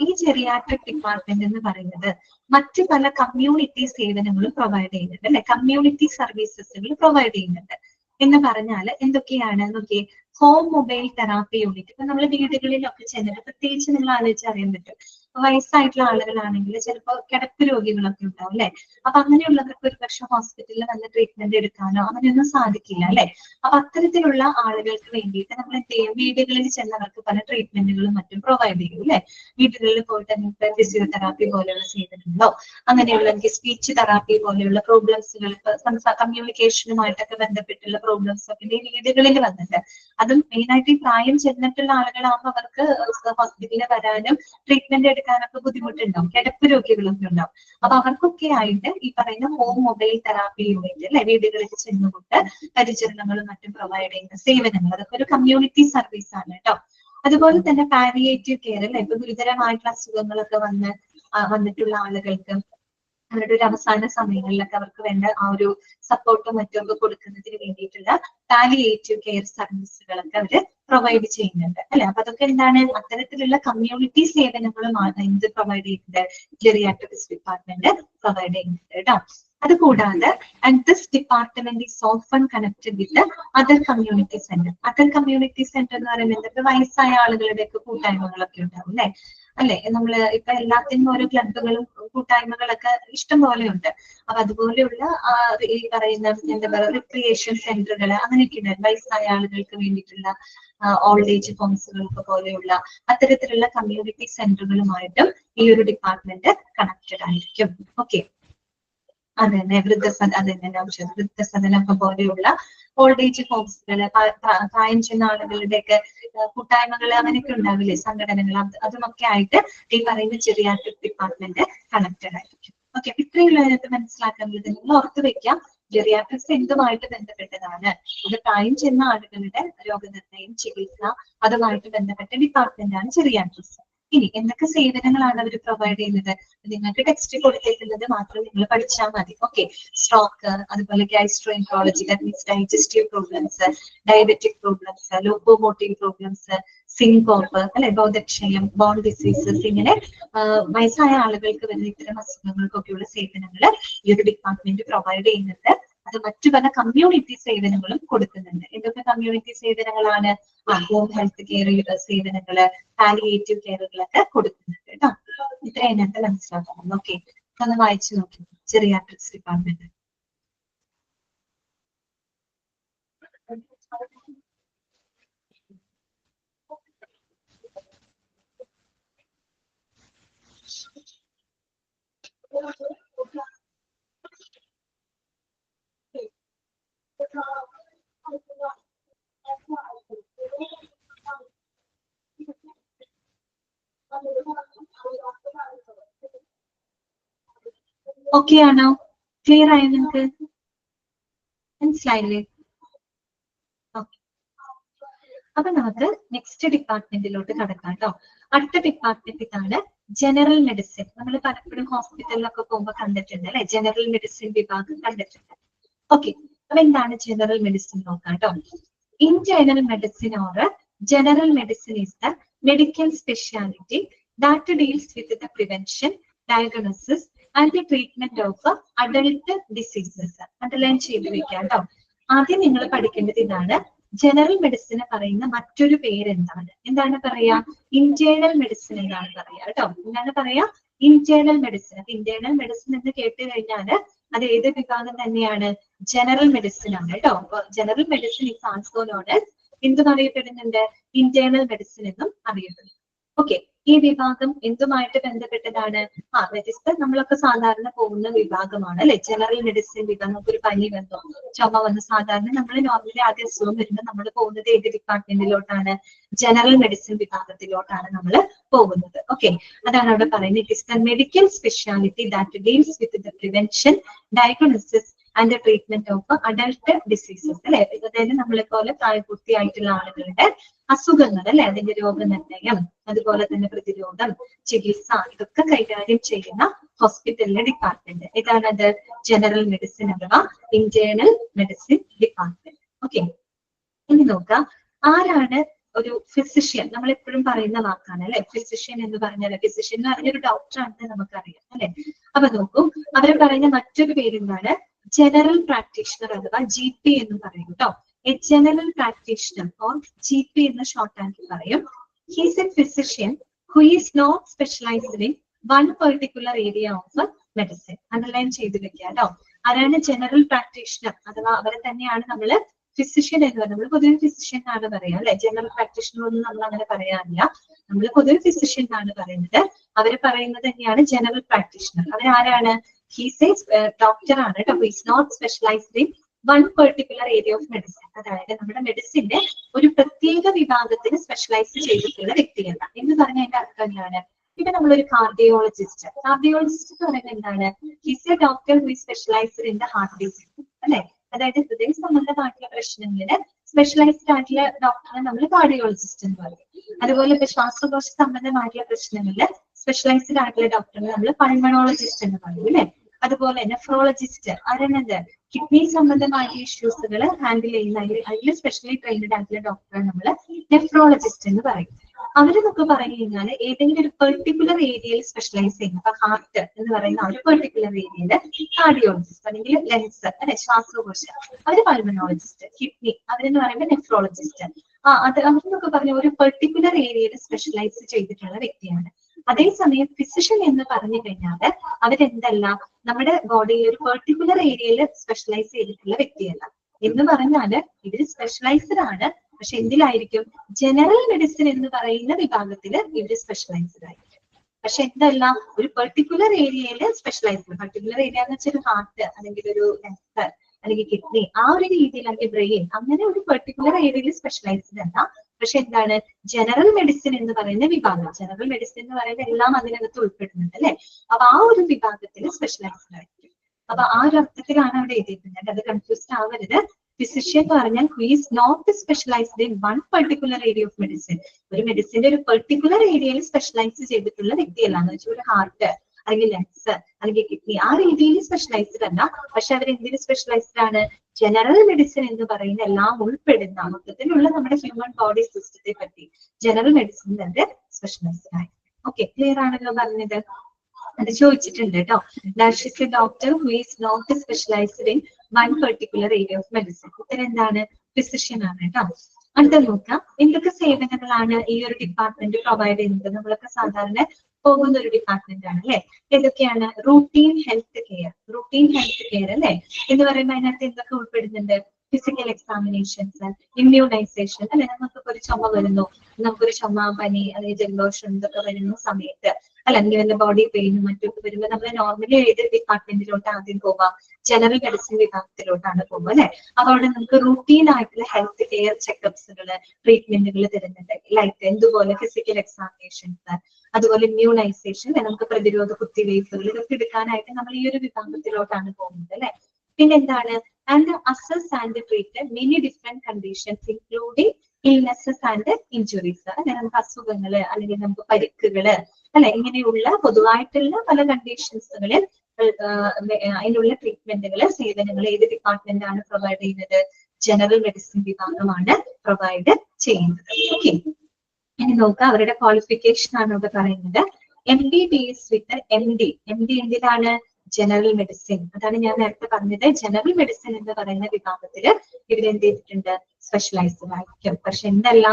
ഈ geriatric department എന്ന് പറയുന്നത് മറ്റ് പല കമ്മ്യൂണിറ്റി സേവനങ്ങളും പ്രൊവൈഡ് ചെയ്യുന്നുണ്ട് അല്ലെ, കമ്മ്യൂണിറ്റി സർവീസസുകൾ പ്രൊവൈഡ് ചെയ്യുന്നുണ്ട്. എന്ന് പറഞ്ഞാൽ എന്തൊക്കെയാണ് നോക്കിയേ, ഹോം മൊബൈൽ തെറാപ്പി യൂണിറ്റ്. ഇപ്പൊ നമ്മൾ വീടുകളിലൊക്കെ ചെന്നിട്ട് പ്രത്യേകിച്ച് നിങ്ങൾ ആലോചിച്ച് അറിയാൻ പറ്റും, വയസ്സായിട്ടുള്ള ആളുകളാണെങ്കിൽ ചിലപ്പോൾ കിടപ്പ് രോഗികളൊക്കെ ഉണ്ടാവും അല്ലെ. അപ്പൊ അങ്ങനെയുള്ളവർക്ക് ഒരു പക്ഷെ ഹോസ്പിറ്റലിൽ നല്ല ട്രീറ്റ്മെന്റ് എടുക്കാനോ അങ്ങനെയൊന്നും സാധിക്കില്ല അല്ലെ. അപ്പൊ അത്തരത്തിലുള്ള ആളുകൾക്ക് വേണ്ടിയിട്ട് നമ്മൾ എന്ത് ചെയ്യും, വീടുകളിൽ ചെന്നവർക്ക് പല ട്രീറ്റ്മെന്റുകളും മറ്റും പ്രൊവൈഡ് ചെയ്യും അല്ലെ. വീടുകളിൽ പോയിട്ട് നിങ്ങൾക്ക് ഫിസിയോതെറാപ്പി പോലെയുള്ള സേവനങ്ങളോ, അങ്ങനെയുള്ള എനിക്ക് സ്പീച്ച് തെറാപ്പി പോലെയുള്ള പ്രോബ്ലംസുകൾ, കമ്മ്യൂണിക്കേഷനുമായിട്ടൊക്കെ ബന്ധപ്പെട്ടുള്ള പ്രോബ്ലംസ് ഒക്കെ ഈ വീടുകളിൽ വന്നിട്ട്, അതും മെയിനായിട്ട് ഈ പ്രായം ചെന്നിട്ടുള്ള ആളുകളാകുമ്പോൾ അവർക്ക് ഹോസ്പിറ്റലിൽ വരാനും ട്രീറ്റ്മെന്റ് എടുക്കാനൊക്കെ ബുദ്ധിമുട്ടുണ്ടാവും, കിടപ്പ് രോഗികളൊക്കെ ഉണ്ടാവും. അപ്പൊ അവർക്കൊക്കെ ആയിട്ട് ഈ പറയുന്ന ഹോം മൊബൈൽ തെറാപ്പി യൂണിറ്റ് അല്ലെ, വീടുകളിൽ ചെന്നുകൊണ്ട് പരിചരണങ്ങളും മറ്റും പ്രൊവൈഡ് ചെയ്യുന്ന സേവനങ്ങൾ, അതൊക്കെ ഒരു കമ്മ്യൂണിറ്റി സർവീസ് ആണ് കേട്ടോ. അതുപോലെ തന്നെ പാലിയേറ്റീവ് കെയർ അല്ലെ, ഇപ്പൊ ഗുരുതരമായിട്ടുള്ള അസുഖങ്ങളൊക്കെ വന്നിട്ടുള്ള ആളുകൾക്ക് അവരുടെ ഒരു അവസാന സമയങ്ങളിലൊക്കെ അവർക്ക് വേണ്ട ആ ഒരു സപ്പോർട്ടും മറ്റുമൊക്കെ കൊടുക്കുന്നതിന് വേണ്ടിയിട്ടുള്ള പാലിയേറ്റീവ് കെയർ സർവീസുകളൊക്കെ അവര് പ്രൊവൈഡ് ചെയ്യുന്നുണ്ട് അല്ലെ. അപ്പൊ അതൊക്കെ എന്താണ്, അത്തരത്തിലുള്ള കമ്മ്യൂണിറ്റി സേവനങ്ങളുമാണ് എന്ത് പ്രൊവൈഡ് ചെയ്യുന്നത്, ജെറിയാട്രിക്സ് ഡിപ്പാർട്ട്മെന്റ് പ്രൊവൈഡ് ചെയ്യുന്നുണ്ട് കേട്ടോ. അതുകൂടാതെ and this department is often connected with other community centre. Other community centre എന്ന് പറയുന്നത് വയസ്സായ ആളുകളുടെ ഒക്കെ കൂട്ടായ്മകളൊക്കെ ഉണ്ടാവും അല്ലെ. അല്ലെ? നമ്മള് ഇപ്പൊ എല്ലാത്തിനും ഓരോ ക്ലബുകളും കൂട്ടായ്മകളൊക്കെ ഇഷ്ടം പോലെ ഉണ്ട്. അപ്പൊ അതുപോലെയുള്ള ഈ പറയുന്ന എന്താ പറയുക റിക്രിയേഷൻ സെന്ററുകൾ അങ്ങനെയൊക്കെ ഉണ്ട്. വയസ്സായ ആളുകൾക്ക് വേണ്ടിയിട്ടുള്ള ഓൾഡ് ഏജ് ഹോംസുകൾക്ക് പോലെയുള്ള അത്തരത്തിലുള്ള കമ്മ്യൂണിറ്റി സെന്ററുകളുമായിട്ടും ഈ ഒരു ഡിപ്പാർട്ട്മെന്റ് കണക്റ്റഡ് ആയിരിക്കും. ഓക്കെ, അതെ തന്നെ വൃദ്ധസദനം പോലെയുള്ള ഓൾഡ് ഏജ് ഹോംസുകള്, പ്രായം ചെന്ന ആളുകളുടെയൊക്കെ കൂട്ടായ്മകൾ അങ്ങനെയൊക്കെ ഉണ്ടാവില്ലേ, സംഘടനകൾ, അതുമൊക്കെ ആയിട്ട് ഈ പറയുന്ന ജെറിയാട്രിക് ഡിപ്പാർട്ട്മെന്റ് കണക്റ്റഡ് ആയിരിക്കും. ഓക്കെ, ഇത്രയുള്ള അതിനകത്ത് മനസ്സിലാക്കേണ്ടത് നിങ്ങൾ ഓർത്ത് വെക്കാം, ജെറിയാട്രിക്സ് എന്തുമായിട്ട് ബന്ധപ്പെട്ടതാണ്? ഇത് പ്രായം ചെന്ന ആളുകളുടെ രോഗനിർണയം, ചികിത്സ, അതുമായിട്ട് ബന്ധപ്പെട്ട ഡിപ്പാർട്ട്മെന്റ് ആണ് ജെറിയാട്രിക്സ്. ഇനി എന്തൊക്കെ സേവനങ്ങളാണ് അവർ പ്രൊവൈഡ് ചെയ്യുന്നത്? നിങ്ങൾക്ക് ടെക്സ്റ്റ് കൊടുത്തിട്ടുള്ളത് മാത്രം നിങ്ങൾ പഠിച്ചാൽ മതി. ഓക്കെ, സ്ട്രോക്ക്, അതുപോലെ gastroenterology, that means digestive problems, diabetic problems, locomotive problems, syncope അല്ലെ, ബോധക്ഷയം, ബോൺ ഡിസീസസ്, ഇങ്ങനെ വയസ്സായ ആളുകൾക്ക് വരുന്ന ഇത്തരം അസുഖങ്ങൾക്കൊക്കെയുള്ള സേവനങ്ങൾ ഈ ഒരു ഡിപ്പാർട്ട്മെന്റ് പ്രൊവൈഡ് ചെയ്യുന്നുണ്ട്. അത് മറ്റു പല കമ്മ്യൂണിറ്റി സേവനങ്ങളും കൊടുക്കുന്നുണ്ട്. എന്തൊക്കെ കമ്മ്യൂണിറ്റി സേവനങ്ങളാണ്? ഹോം ഹെൽത്ത് കെയർ സേവനങ്ങള്, പാലിയേറ്റീവ് കെയറുകളൊക്കെ കൊടുക്കുന്നുണ്ട് കേട്ടോ. ഇത്ര അതിനകത്ത് മനസ്സിലാക്കണം. ഓക്കെ, ഒന്ന് വായിച്ചു നോക്കി ജെറിയാട്രിക്സ് ഡിപ്പാർട്ട്മെന്റ്. ഓക്കെ ആണോ? ക്ലിയർ ആയോ നിങ്ങൾക്ക്? മനസ്സിലായില്ലേ? ഓക്കെ, അപ്പൊ നമുക്ക് നെക്സ്റ്റ് ഡിപ്പാർട്ട്മെന്റിലോട്ട് കടക്കാം കേട്ടോ. അടുത്ത ഡിപ്പാർട്ട്മെന്റ് ഇതാണ് ജനറൽ മെഡിസിൻ. നമ്മൾ പലപ്പോഴും ഹോസ്പിറ്റലിലൊക്കെ പോകുമ്പോൾ കണ്ടിട്ടുണ്ട് അല്ലെ, ജനറൽ മെഡിസിൻ വിഭാഗം കണ്ടിട്ടുണ്ട്. ഓക്കെ, അപ്പൊ എന്താണ് ജനറൽ മെഡിസിൻ നോക്കാം കേട്ടോ. In general medicine or general medicine is the medical speciality that deals with the prevention, diagnosis and the treatment of adult diseases. Underline ചെയ്ത് വെക്കാം കേട്ടോ. ആദ്യം നിങ്ങൾ പഠിക്കേണ്ടത് ഇതാണ്, ജനറൽ മെഡിസിന് പറയുന്ന മറ്റൊരു പേര് എന്താണ്? എന്താണ് പറയാ? ഇന്റേണൽ മെഡിസിൻ എന്നാണ് പറയാ കേട്ടോ. എന്താണ് പറയാ? Internal medicine. ഇന്റേണൽ മെഡിസിൻ എന്ന് കേട്ട് കഴിഞ്ഞാല് അത് ഏത് വിഭാഗം തന്നെയാണ്? ജനറൽ മെഡിസിൻ ആണ് കേട്ടോ. അപ്പൊ general medicine is also known as എന്തും അറിയപ്പെടുന്നുണ്ട്? ഇന്റേണൽ മെഡിസിൻ എന്നും അറിയപ്പെടുന്നു. ഓക്കെ, ഈ വിഭാഗം എന്തുമായിട്ട് ബന്ധപ്പെട്ടതാണ്? രജിസ്റ്റർ നമ്മളൊക്കെ സാധാരണ പോകുന്ന വിഭാഗമാണ് അല്ലെ, ജനറൽ മെഡിസിൻ വിഭാഗം. നമുക്കൊരു പനി വന്നോ, ചുമ വന്നു, സാധാരണ നമ്മൾ നോർമലി ആദ്യം അസുഖം വരുമ്പോൾ നമ്മൾ പോകുന്നത് ഏത് ഡിപ്പാർട്ട്മെന്റിലോട്ടാണ്? ജനറൽ മെഡിസിൻ വിഭാഗത്തിലോട്ടാണ് നമ്മൾ പോകുന്നത്. ഓക്കെ, അതാണ് അവിടെ പറയുന്നത്. It is the medical speciality that deals with the prevention, diagnosis and the treatment of adult diseases അല്ലെ. അതായത് നമ്മളെ പോലെ പ്രായപൂർത്തിയായിട്ടുള്ള ആളുകളുടെ അസുഖങ്ങൾ അല്ലെ, അതിന്റെ രോഗനിർണയം, അതുപോലെ തന്നെ പ്രതിരോധം, ചികിത്സ, ഇതൊക്കെ കൈകാര്യം ചെയ്യുന്ന ഹോസ്പിറ്റലിലെ ഡിപ്പാർട്ട്മെന്റ്. ഇതാണത് ജനറൽ മെഡിസിൻ അഥവാ ഇന്റേണൽ മെഡിസിൻ ഡിപ്പാർട്ട്മെന്റ്. ഓക്കെ, ഇനി നോക്കാം ആരാണ് ഒരു ഫിസിഷ്യൻ. നമ്മൾ എപ്പോഴും പറയുന്ന വാക്കാണ് അല്ലെ ഫിസിഷ്യൻ എന്ന് പറഞ്ഞാൽ. ഫിസിഷ്യൻ എന്ന് പറഞ്ഞൊരു ഡോക്ടറാണെന്ന് നമുക്കറിയാം അല്ലെ. അപ്പൊ നോക്കൂ, അവര് പറയുന്ന മറ്റൊരു പേരെന്താണ്? ജനറൽ പ്രാക്ടീഷണർ അഥവാ GP എന്ന് പറയും കേട്ടോ. A general practitioner or GP എന്ന് ഷോർട്ട് ആക്കി പറയും. He's a physician who is not specialised in one particular area of medicine. Underline ചെയ്ത് വെക്കുക കേട്ടോ. ആരാണ് ജനറൽ പ്രാക്ടീഷണർ അഥവാ അവരെ തന്നെയാണ് നമ്മള് ഫിസിഷ്യൻ എന്ന് പറയുന്നത്. നമ്മൾ പൊതുവെ ഫിസിഷ്യൻ എന്നാണ് പറയാം അല്ലെ, ജനറൽ പ്രാക്ടീഷണർ ഒന്നും നമ്മൾ അങ്ങനെ പറയാറില്ല. നമ്മൾ പൊതുവെ ഫിസിഷ്യൻ എന്നാണ് പറയുന്നത്. അവര് പറയുന്നത് തന്നെയാണ് ജനറൽ പ്രാക്ടീഷണർ. അവരാരാണ്? ഹീസ് എ ഡോക്ടർ ആണ് കേട്ടോ. Is not specialised in one particular area of medicine. അതായത് നമ്മുടെ മെഡിസിന്റെ ഒരു പ്രത്യേക വിഭാഗത്തിന് സ്പെഷ്യലൈസ് ചെയ്തിട്ടുള്ള വ്യക്തിയല്ല എന്ന് പറഞ്ഞാൽ അതിന്റെ അർത്ഥം എന്താണ്? ഇപ്പൊ നമ്മളൊരു കാർഡിയോളജിസ്റ്റ് എന്ന് പറയുന്നത് എന്താണ്? He's a doctor who is specialised in the heart disease അല്ലെ. അതായത് ഹൃദയ സംബന്ധമായിട്ടുള്ള പ്രശ്നങ്ങളില് സ്പെഷ്യലൈസ്ഡ് ആയിട്ടുള്ള ഡോക്ടറെ നമ്മൾ കാർഡിയോളജിസ്റ്റ് എന്ന് പറയും. അതുപോലെ ഇപ്പൊ ശ്വാസകോശ സംബന്ധമായിട്ടുള്ള പ്രശ്നങ്ങളില് സ്പെഷ്യലൈസ്ഡ് ആയിട്ടുള്ള ഡോക്ടറെ നമ്മൾ പൾമണോളജിസ്റ്റ് എന്ന് പറയും അല്ലെ. അതുപോലെ നെഫ്രോളജിസ്റ്റ് ആരാണത്? കിഡ്നി സംബന്ധമായിട്ടുള്ള ഇഷ്യൂസുകൾ ഹാൻഡിൽ ചെയ്യുന്ന അതിൽ സ്പെഷ്യലി ട്രെയിൻഡ് ആയിട്ടുള്ള ഡോക്ടറെ നമ്മൾ നെഫ്രോളജിസ്റ്റ് എന്ന് പറയും. അവരെന്നൊക്കെ പറഞ്ഞു കഴിഞ്ഞാൽ ഏതെങ്കിലും ഒരു പെർട്ടിക്കുലർ ഏരിയയിൽ സ്പെഷ്യലൈസ് ചെയ്യുന്ന, ഇപ്പൊ ഹാർട്ട് എന്ന് പറയുന്ന ഒരു പെർട്ടിക്കുലർ ഏരിയയില് കാർഡിയോളജിസ്റ്റ് അല്ലെങ്കിൽ ലെൻസ് അല്ലെ ശ്വാസകോശം അവര് പൾമനോളജിസ്റ്റ്, കിഡ്നി അവരെന്ന് പറയുമ്പോൾ നെഫ്രോളജിസ്റ്റ്. അവരെന്നൊക്കെ പറഞ്ഞ ഒരു പെർട്ടിക്കുലർ ഏരിയയിൽ സ്പെഷ്യലൈസ് ചെയ്തിട്ടുള്ള വ്യക്തിയാണ്. അതേസമയം ഫിസിഷ്യൻ എന്ന് പറഞ്ഞു കഴിഞ്ഞാൽ അവരെന്തല്ല നമ്മുടെ ബോഡിയിൽ ഒരു പെർട്ടിക്കുലർ ഏരിയയിൽ സ്പെഷ്യലൈസ് ചെയ്തിട്ടുള്ള വ്യക്തിയല്ല. എന്ന് പറഞ്ഞാല് ഇവര് സ്പെഷ്യലൈസ്ഡ് ആണ്, പക്ഷെ എന്തിലായിരിക്കും? ജനറൽ മെഡിസിൻ എന്ന് പറയുന്ന വിഭാഗത്തിൽ ഇവര് സ്പെഷ്യലൈസ്ഡ് ആയിരിക്കും. പക്ഷെ എന്തല്ല ഒരു പെർട്ടിക്കുലർ ഏരിയയിൽ സ്പെഷ്യലൈസ്ഡ്. പെർട്ടിക്കുലർ ഏരിയ എന്ന് വെച്ചാൽ ഹാർട്ട് അല്ലെങ്കിൽ ഒരു ലെഫ്റ്റ് അല്ലെങ്കിൽ കിഡ്നി, ആ ഒരു രീതിയിൽ അല്ലെങ്കിൽ ബ്രെയിൻ, അങ്ങനെ ഒരു പെർട്ടിക്കുലർ ഏരിയയിൽ സ്പെഷ്യലൈസ്ഡ് അല്ല. പക്ഷെ എന്താണ് ജനറൽ മെഡിസിൻ എന്ന് പറയുന്ന വിഭാഗം? ജനറൽ മെഡിസിൻ എന്ന് പറയുന്നത് എല്ലാം അതിനകത്ത് ഉൾപ്പെടുന്നുണ്ട് അല്ലെ? അപ്പൊ ആ ഒരു വിഭാഗത്തിൽ സ്പെഷ്യലൈസ്ഡ് ആയിരിക്കും. അപ്പൊ ആ ഒരു അർത്ഥത്തിലാണ് അവിടെ എഴുതിയിട്ടുള്ളത്. അത് കൺഫ്യൂസ്ഡ് ആവരുത്. ഫിസിഷ്യൻ എന്ന് പറഞ്ഞാൽ who is not specialised in one particular area of medicine. ഒരു മെഡിസിന്റെ ഒരു പെർട്ടിക്കുലർ ഏരിയയിൽ സ്പെഷ്യലൈസ് ചെയ്തിട്ടുള്ള വ്യക്തിയല്ല. എന്ന് വെച്ചാൽ ഒരു ഹാർട്ട് അല്ലെങ്കിൽ ലങ്സ് അല്ലെങ്കിൽ കിഡ്നി ആ രീതിയിൽ സ്പെഷ്യലൈസ്ഡ് അല്ല. പക്ഷെ അവർ എന്തിന് സ്പെഷ്യലൈസ്ഡ് ആണ്? ജനറൽ മെഡിസിൻ എന്ന് പറയുന്ന എല്ലാം ഉൾപ്പെടുന്ന മൊത്തത്തിലുള്ള നമ്മുടെ ഹ്യൂമൻ ബോഡി സിസ്റ്റത്തെ പറ്റി ജനറൽ മെഡിസിൻ തന്നെ സ്പെഷ്യലൈസ്ഡ് ആയി. ഓക്കെ, ക്ലിയർ ആണല്ലോ പറഞ്ഞത്? അത് ചോദിച്ചിട്ടുണ്ട് കേട്ടോ. She's a doctor who is not specialised in one particular area of medicine. ഉത്തരം എന്താണ്? ഫിസിഷ്യൻ ആണ് കേട്ടോ. അടുത്ത നോക്കാം, എന്തൊക്കെ സേവനങ്ങളാണ് ഈ ഒരു ഡിപ്പാർട്ട്മെന്റ് പ്രൊവൈഡ് ചെയ്യുന്നത്? നമ്മളൊക്കെ സാധാരണ പോകുന്ന ഒരു ഡിപ്പാർട്ട്മെന്റ് ആണ് അല്ലെ? ഏതൊക്കെയാണ്? Routine health care. Routine health care അല്ലെ എന്ന് പറയുമ്പോൾ അതിനകത്ത് എന്തൊക്കെ ഉൾപ്പെടുന്നുണ്ട്? ഫിസിക്കൽ എക്സാമിനേഷൻസ്, ഇമ്മ്യൂണൈസേഷൻ അല്ലെ? നമുക്കിപ്പോ ഒരു ചുമ വരുന്നു, നമുക്കൊരു ചുമ, പനി അല്ലെങ്കിൽ ജലദോഷം ഇതൊക്കെ വരുന്ന സമയത്ത് അല്ലെങ്കിൽ വല്ല ബോഡി പെയിനും മറ്റൊക്കെ വരുമ്പോൾ നമ്മൾ നോർമലി ഏത് ഡിപ്പാർട്ട്മെന്റിലോട്ട് ആദ്യം പോവാം? ജനറൽ മെഡിസിൻ വിഭാഗത്തിലോട്ടാണ് പോകുക അല്ലെ? അപ്പൊ അവിടെ നമുക്ക് റൂട്ടീൻ ആയിട്ടുള്ള ഹെൽത്ത് കെയർ ചെക്കപ്സുകള്, ട്രീറ്റ്മെന്റുകൾ തരുന്നുണ്ട്. ലൈക്ക് എന്തുപോലെ ഫിസിക്കൽ എക്സാമിനേഷൻസ്, അതുപോലെ ഇമ്മ്യൂണൈസേഷൻ, നമുക്ക് പ്രതിരോധ കുത്തിവയ്പ്പുകൾ ഇതൊക്കെ എടുക്കാനായിട്ട് നമ്മൾ ഈ ഒരു വിഭാഗത്തിലോട്ടാണ് പോകുന്നത് അല്ലെ? പിന്നെന്താണ്? And assess and treat many different conditions including illnesses and injuries. അല്ലെ? നമുക്ക് അസുഖങ്ങള് അല്ലെങ്കിൽ നമുക്ക് പരിക്കുകള് അല്ലെ, ഇങ്ങനെയുള്ള പൊതുവായിട്ടുള്ള പല കണ്ടീഷൻസുകളിൽ അതിനുള്ള ട്രീറ്റ്മെന്റുകള്, സേവനങ്ങൾ ഏത് ഡിപ്പാർട്ട്മെന്റ് ആണ് പ്രൊവൈഡ് ചെയ്യുന്നത്? ജനറൽ മെഡിസിൻ വിഭാഗമാണ് പ്രൊവൈഡ് ചെയ്യുന്നത്. ഓക്കെ, ഇനി നോക്കാം അവരുടെ ക്വാളിഫിക്കേഷൻ ആണ് ഇവിടെ പറയുന്നത്. MBBS വിത്ത് MD. MD എന്തിനാണ്? General medicine. അതാണ് ഞാൻ നേരത്തെ പറഞ്ഞത്. ജനറൽ മെഡിസിൻ എന്ന് പറയുന്ന വിഭാഗത്തിൽ ഇവരെന്ത് ചെയ്തിട്ടുണ്ട്? സ്പെഷ്യലൈസ്ഡ് ആയിരിക്കും. പക്ഷെ എന്തല്ല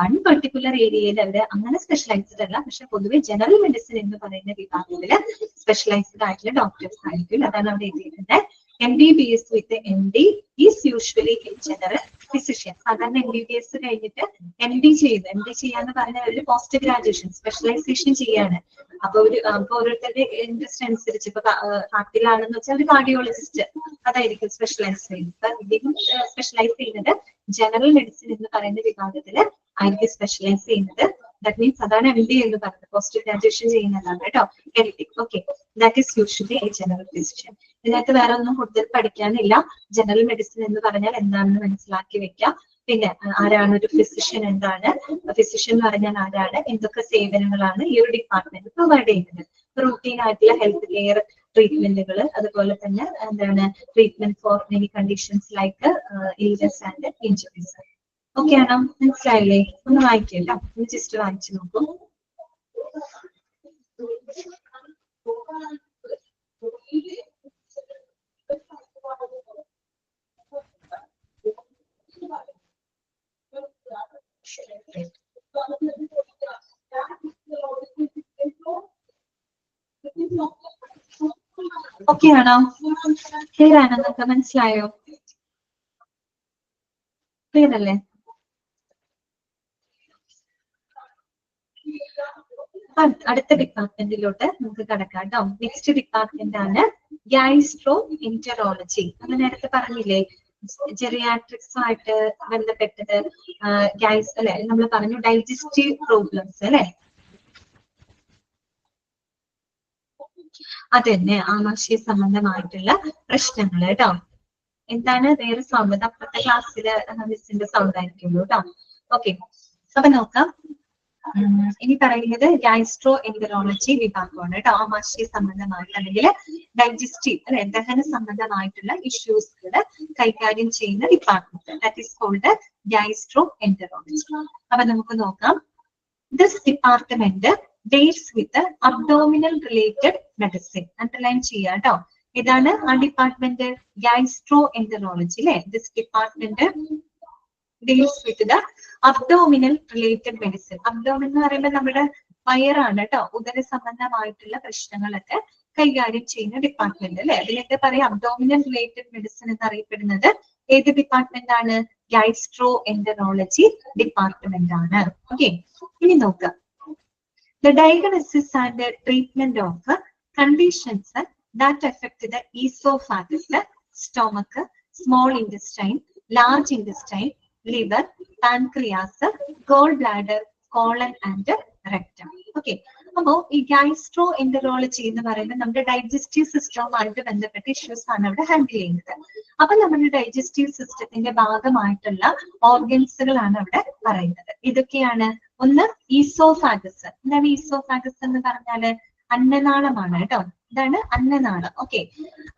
വൺ പെർട്ടിക്കുലർ ഏരിയയിൽ അവര് അങ്ങനെ സ്പെഷ്യലൈസ്ഡ് അല്ല. പക്ഷെ പൊതുവെ ജനറൽ മെഡിസിൻ എന്ന് പറയുന്ന വിഭാഗത്തിൽ സ്പെഷ്യലൈസ്ഡ് ആയിട്ടുള്ള ഡോക്ടേഴ്സ് ആയിരിക്കും. അതാണ് അവിടെ എഴുതിയിട്ടുണ്ട്. MBBS with MD is usually in general physician. സാധാരണ MBBS കഴിഞ്ഞിട്ട് MD ചെയ്യുന്നു. MD ചെയ്യാന്ന് പറഞ്ഞാൽ ഒരു പോസ്റ്റ് ഗ്രാജുവേഷൻ സ്പെഷ്യലൈസേഷൻ ചെയ്യാണ്. അപ്പൊ ഓരോരുത്തരുടെ ഇൻട്രസ്റ്റ് അനുസരിച്ച് ഇപ്പൊ ഹാർട്ടിലാണെന്ന് വെച്ചാൽ ഒരു കാർഡിയോളജിസ്റ്റ് അതായിരിക്കും സ്പെഷ്യലൈസ് ചെയ്യുന്നത്. ഇദ്ദേഹം സ്പെഷ്യലൈസ് ചെയ്യുന്നത് ജനറൽ മെഡിസിൻ എന്ന് പറയുന്ന വിഭാഗത്തില് ആയിരിക്കും സ്പെഷ്യലൈസ് ചെയ്യുന്നത്. ദാറ്റ് മീൻസ് അതാണ് MD എന്ന് പറയുന്നത്. പോസ്റ്റ് ഗ്രാജുവേഷൻ ചെയ്യുന്നതാണ് കേട്ടോ. Okay, that is usually A general physician. ഇതിനകത്ത് വേറെ ഒന്നും കൂടുതൽ പഠിക്കാനില്ല. ജനറൽ മെഡിസിൻ എന്ന് പറഞ്ഞാൽ എന്താണെന്ന് മനസ്സിലാക്കി വെക്കാം. പിന്നെ ആരാണ് ഒരു ഫിസിഷ്യൻ? എന്താണ് ഫിസിഷ്യൻ എന്ന് പറഞ്ഞാൽ ആരാണ്? എന്തൊക്കെ സേവനങ്ങളാണ് ഈ ഒരു ഡിപ്പാർട്ട്മെന്റ് പ്രൊവൈഡ് ചെയ്യുന്നത്? റൂട്ടീൻ ആയിട്ടുള്ള ഹെൽത്ത് കെയർ ട്രീറ്റ്മെന്റുകൾ, അതുപോലെ തന്നെ എന്താണ് treatment for many conditions like illness and injuries. Okay ആണോ? മനസ്സിലായില്ലേ? ഒന്ന് വായിക്കല്ലോ, ഒന്ന് ജസ്റ്റ് വായിച്ചു നോക്കൂ. ഓക്കെ ആണോ? ക്ലിയർ ആണോ? നിങ്ങൾക്ക് മനസ്സിലായോ? ക്ലിയർ അല്ലേ? അടുത്ത ഡിപ്പാർട്ട്മെന്റിലോട്ട് നമുക്ക് കടക്കാം കേട്ടോ. നെക്സ്റ്റ് ഡിപ്പാർട്ട്മെന്റ് ആണ് ഗാസ്ട്രോ എൻറ്ററോളജി. അത് നേരത്തെ പറഞ്ഞില്ലേ, ജെറിയാട്രിക്സുമായിട്ട് ബന്ധപ്പെട്ടത്. ഗ്യാസ് അല്ലെ, നമ്മൾ പറഞ്ഞു ഡൈജസ്റ്റീവ് പ്രോബ്ലംസ് അല്ലെ, അതന്നെ ആമാശയ സംബന്ധമായിട്ടുള്ള പ്രശ്നങ്ങൾ കേട്ടോ. എന്താണ് വേറെ സൗണ്ട്? അപ്പുറത്തെ ക്ലാസ്സില് മിസ്സിന്റെ സൗണ്ട് ആയിരിക്കുള്ളൂ കേട്ടോ. ഓക്കെ, അപ്പൊ നോക്കാം. ഇനി പറയുന്നത് ഗാസ്ട്രോ എൻറ്ററോളജി വിഭാഗമാണ് കേട്ടോ. ആമാശയ സംബന്ധമായിട്ട് അല്ലെങ്കിൽ ഡൈജസ്റ്റീവ് അല്ലെ, ദഹന സംബന്ധമായിട്ടുള്ള ഇഷ്യൂസുകൾ കൈകാര്യം ചെയ്യുന്ന department. That is called gastroenterology. അപ്പൊ നമുക്ക് നോക്കാം. This department deals with abdominal related medicine. Underline ചെയ്യാം കേട്ടോ. ഇതാണ് ആ ഡിപ്പാർട്ട്മെന്റ് ഗാസ്ട്രോ എൻറ്ററോളജി അല്ലെ. This department deals with the abdominal related medicine. Abdomen എന്ന് പറയുമ്പോൾ നമ്മുടെ വയറാണ് കേട്ടോ, ഉദര സംബന്ധമായിട്ടുള്ള പ്രശ്നങ്ങളൊക്കെ കൈകാര്യം ചെയ്യുന്ന ഡിപ്പാർട്ട്മെന്റ് അല്ലെ. അതിനെന്താ പറയാ, അബ്ഡോമിനൽ റിലേറ്റഡ് മെഡിസിൻ എന്നറിയപ്പെടുന്നത് ഏത് ഡിപ്പാർട്ട്മെന്റ് ആണ്? ഗൈസ്ട്രോ എൻറ്ററോളജി ഡിപ്പാർട്ട്മെന്റ് ആണ്. ഓക്കെ, ഇനി നോക്കാം. The diagnosis and treatment of conditions that affect the esophagus, stomach, small intestine, large intestine, liver, pancreas, gallbladder, colon and rectum. Okay. അപ്പോ ഈ ഗൈസ്ട്രോ എൻറ്ററോളജി എന്ന് പറയുന്നത് നമ്മുടെ ഡൈജസ്റ്റീവ് സിസ്റ്റവുമായിട്ട് ബന്ധപ്പെട്ട ഇഷ്യൂസ് ആണ് അവിടെ ഹാൻഡിൽ ചെയ്യുന്നത്. അപ്പൊ നമ്മുടെ ഡൈജസ്റ്റീവ് സിസ്റ്റത്തിന്റെ ഭാഗമായിട്ടുള്ള ഓർഗൻസുകളാണ് അവിടെ പറയുന്നത്. ഇതൊക്കെയാണ് ഒന്ന് ഈസോഫാഗസ്. എന്താണ് ഈസോഫാഗസ് എന്ന് പറഞ്ഞാല്? അന്നനാളമാണ് കേട്ടോ. ഇതാണ് അന്നനാളം. ഓക്കെ,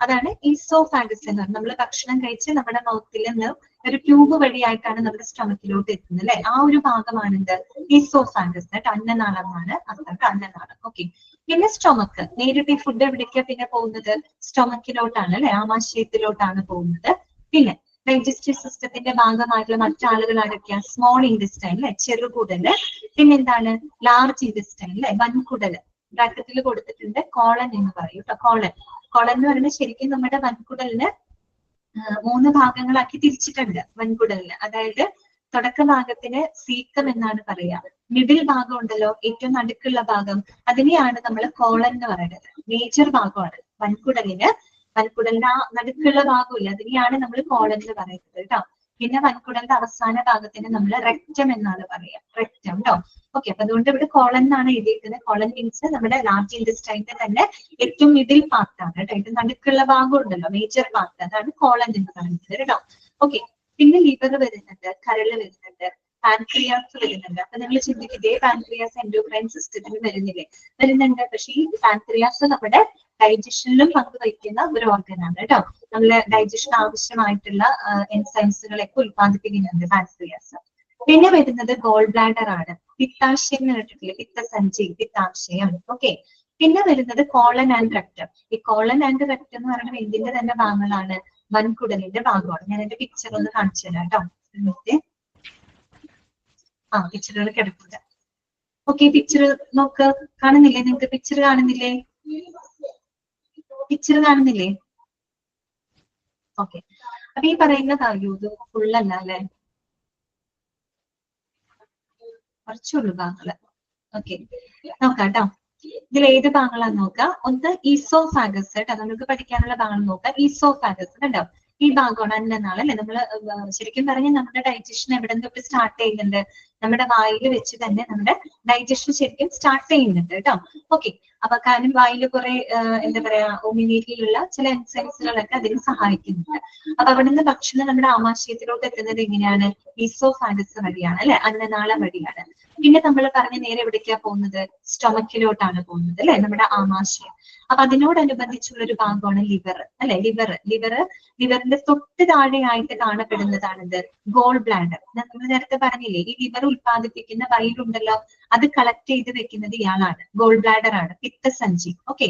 അതാണ് ഈസോഫാഗസ് എന്ന് പറഞ്ഞാൽ നമ്മൾ ഭക്ഷണം കഴിച്ച് നമ്മുടെ മൗത്തിൽ നിന്ന് ഒരു ട്യൂബ് വഴിയായിട്ടാണ് നമ്മുടെ സ്റ്റൊമക്കിലോട്ട് എത്തുന്നത് അല്ലെ. ആ ഒരു ഭാഗമാണ് എന്ത്? ഈസോഫാഗസ്. അന്നനാളമാണ് അർത്ഥം, അന്നനാളം. ഓക്കെ, പിന്നെ സ്റ്റൊമക്ക്. നേരിട്ട് ഈ ഫുഡ് എവിടേക്കാ പിന്നെ പോകുന്നത്? സ്റ്റൊമക്കിലോട്ടാണ് അല്ലെ, ആമാശയത്തിലോട്ടാണ് പോകുന്നത്. പിന്നെ ഡൈജസ്റ്റീവ് സിസ്റ്റത്തിന്റെ ഭാഗമായിട്ടുള്ള മറ്റാളുകൾ ആരൊക്കെയാ? സ്മോൾ ഇൻറ്റസ്റ്റൈൻ അല്ലെ, ചെറുകുടല്. പിന്നെന്താണ്? ലാർജ് ഇൻറ്റസ്റ്റൈൻ അല്ലെ, വൻകുടല്. ബ്രാക്കറ്റിൽ കൊടുത്തിട്ടുണ്ട് കോളൻ എന്ന് പറയും കേട്ടോ. കോളൻ എന്ന് പറയുന്നത് ശരിക്കും നമ്മുടെ വൻകുടലിന് 3 ഭാഗങ്ങളാക്കി തിരിച്ചിട്ടുണ്ട് വൻകുടലിന്. അതായത് തുടക്ക ഭാഗത്തിന് സീക്കം എന്നാണ് പറയാ. മിഡിൽ ഭാഗം ഉണ്ടല്ലോ, ഏറ്റവും നടുക്കുള്ള ഭാഗം, അതിനെയാണ് നമ്മൾ കോളൻ എന്ന് പറയുന്നത്. മേജർ ഭാഗമാണ് വൻകുടലിന്റെ ആ നടുക്കുള്ള ഭാഗമില്ല, അതിനെയാണ് നമ്മൾ കോളൻ എന്ന് പറയുന്നത് കേട്ടോ. പിന്നെ വൻകുടലിന്റെ അവസാന ഭാഗത്തിന് നമ്മൾ റെക്റ്റം എന്നാണ് പറയാ, റെക്റ്റം കേട്ടോ. ഓക്കെ, അപ്പൊ അതുകൊണ്ട് ഇവിടെ കോളൻ എന്നാണ് എഴുതിയിരിക്കുന്നത്. കോളൻ മീൻസ് നമ്മുടെ ലാർജ് ഇൻറ്റസ്റ്റൈന്റെ തന്നെ ഏറ്റവും മിഡിൽ പാർട്ടാണ് കേട്ടോ. ഇത് നടുക്കുള്ള ഭാഗം ഉണ്ടല്ലോ, മേജർ പാർട്ട്, അതാണ് കോളൻ എന്ന് പറയുന്നത് കേട്ടോ. ഓക്കെ, പിന്നെ ലിവർ വരുന്നുണ്ട്, കരള് വരുന്നുണ്ട്, പാൻക്രിയാസ് വരുന്നുണ്ട്. അപ്പൊ നിങ്ങൾ ചിന്തിക്കും, ഇതേ പാൻക്രിയാസ് എൻഡോക്രൈൻ സിസ്റ്റത്തിന് വരുന്നുണ്ട്. പക്ഷെ ഈ പാൻക്രിയാസ് നമ്മുടെ ഡൈജഷനിലും പങ്കുവയ്ക്കുന്ന ഒരു ഓർഗനാണ് കേട്ടോ. നമ്മളെ ഡൈജഷൻ ആവശ്യമായിട്ടുള്ള എൻസൈംസുകളൊക്കെ ഉത്പാദിപ്പിക്കുന്നുണ്ട് പാൻക്രിയാസ്. പിന്നെ വരുന്നത് ഗോൾ ബ്ലാഡർ ആണ്. പിത്താശയം എന്ന് കേട്ടിട്ടില്ലേ? പിത്തസഞ്ചി, പിത്താശയം. ഓക്കെ, പിന്നെ വരുന്നത് കോളൻ ആൻഡ് റെക്ടം. ഈ കോളൻ ആൻഡ് റെക്ടം എന്ന് പറയുന്നത് എന്തിന്റെ തന്നെ ഭാഗങ്ങളാണ്? വൻകുടലിന്റെ ഭാഗമാണ്. ഞാൻ എന്റെ പിക്ചർ ഒന്ന് കാണിച്ചു തരാം കേട്ടോ. പിക്ചറുകൾ കിടക്കുക. ഓക്കെ, പിക്ചർ നോക്ക്. കാണുന്നില്ലേ നിങ്ങൾക്ക്? പിക്ചർ കാണുന്നില്ലേ? ഓക്കെ, അപ്പൊ ഈ പറയുന്നത് അറിയൂ, ഇത് ഫുള്ളല്ല അല്ലെ, കുറച്ചുള്ളൂ ഭാഗങ്ങള്. ഓക്കെ, നോക്കാം കേട്ടോ. ഇതിൽ ഏത് ഭാഗങ്ങളാന്ന് നോക്കാം. ഒന്ന് ഈസോഫാഗസ് കേട്ടോ, നമുക്ക് പഠിക്കാനുള്ള ഭാഗം നോക്കാം. ഈസോഫാഗസ് കണ്ടോ, ഈ ഭാഗമാണ് അന്നനാളം അല്ലെ. നമ്മള് ശരിക്കും പറഞ്ഞാൽ നമ്മുടെ ഡൈജഷൻ എവിടെ തൊട്ട് സ്റ്റാർട്ട് ചെയ്യുന്നുണ്ട്? നമ്മുടെ വായിൽ വെച്ച് തന്നെ നമ്മുടെ ഡൈജഷൻ ശരിക്കും സ്റ്റാർട്ട് ചെയ്യുന്നുണ്ട് കേട്ടോ. ഓക്കെ, അപ്പൊ കാരണം വായിൽ കുറെ എന്താ പറയാ, ഒമിനീറ്റിലുള്ള ചില എൻസൈംസുകളൊക്കെ അതിന് സഹായിക്കുന്നുണ്ട്. അപ്പൊ അവിടെ നിന്ന് ഭക്ഷണം നമ്മുടെ ആമാശയത്തിലോട്ട് എത്തുന്നത് എങ്ങനെയാണ്? ഈസോഫാഗസ് വഴിയാണ് അല്ലെ, അന്നനാളം വഴിയാണ്. പിന്നെ നമ്മൾ പറഞ്ഞ നേരെ എവിടേക്കാ പോകുന്നത്? സ്റ്റൊമക്കിലോട്ടാണ് പോകുന്നത് അല്ലെ, നമ്മുടെ ആമാശയം. അപ്പൊ അതിനോടനുബന്ധിച്ചുള്ള ഒരു ഭാഗമാണ് ലിവർ അല്ലെ. ലിവറിന്റെ തൊട്ട് താഴെയായിട്ട് കാണപ്പെടുന്നതാണ് ഇത് ഗോൾ ബ്ലാഡർ. നമ്മൾ നേരത്തെ പറഞ്ഞില്ലേ, ഈ ലിവർ ഉത്പാദിപ്പിക്കുന്ന ബൈലുണ്ടല്ലോ, അത് കളക്ട് ചെയ്ത് വെക്കുന്നത് ഇയാളാണ്, ഗോൾ ബ്ലാഡർ ആണ്, പിത്തസഞ്ചി. ഓക്കെ,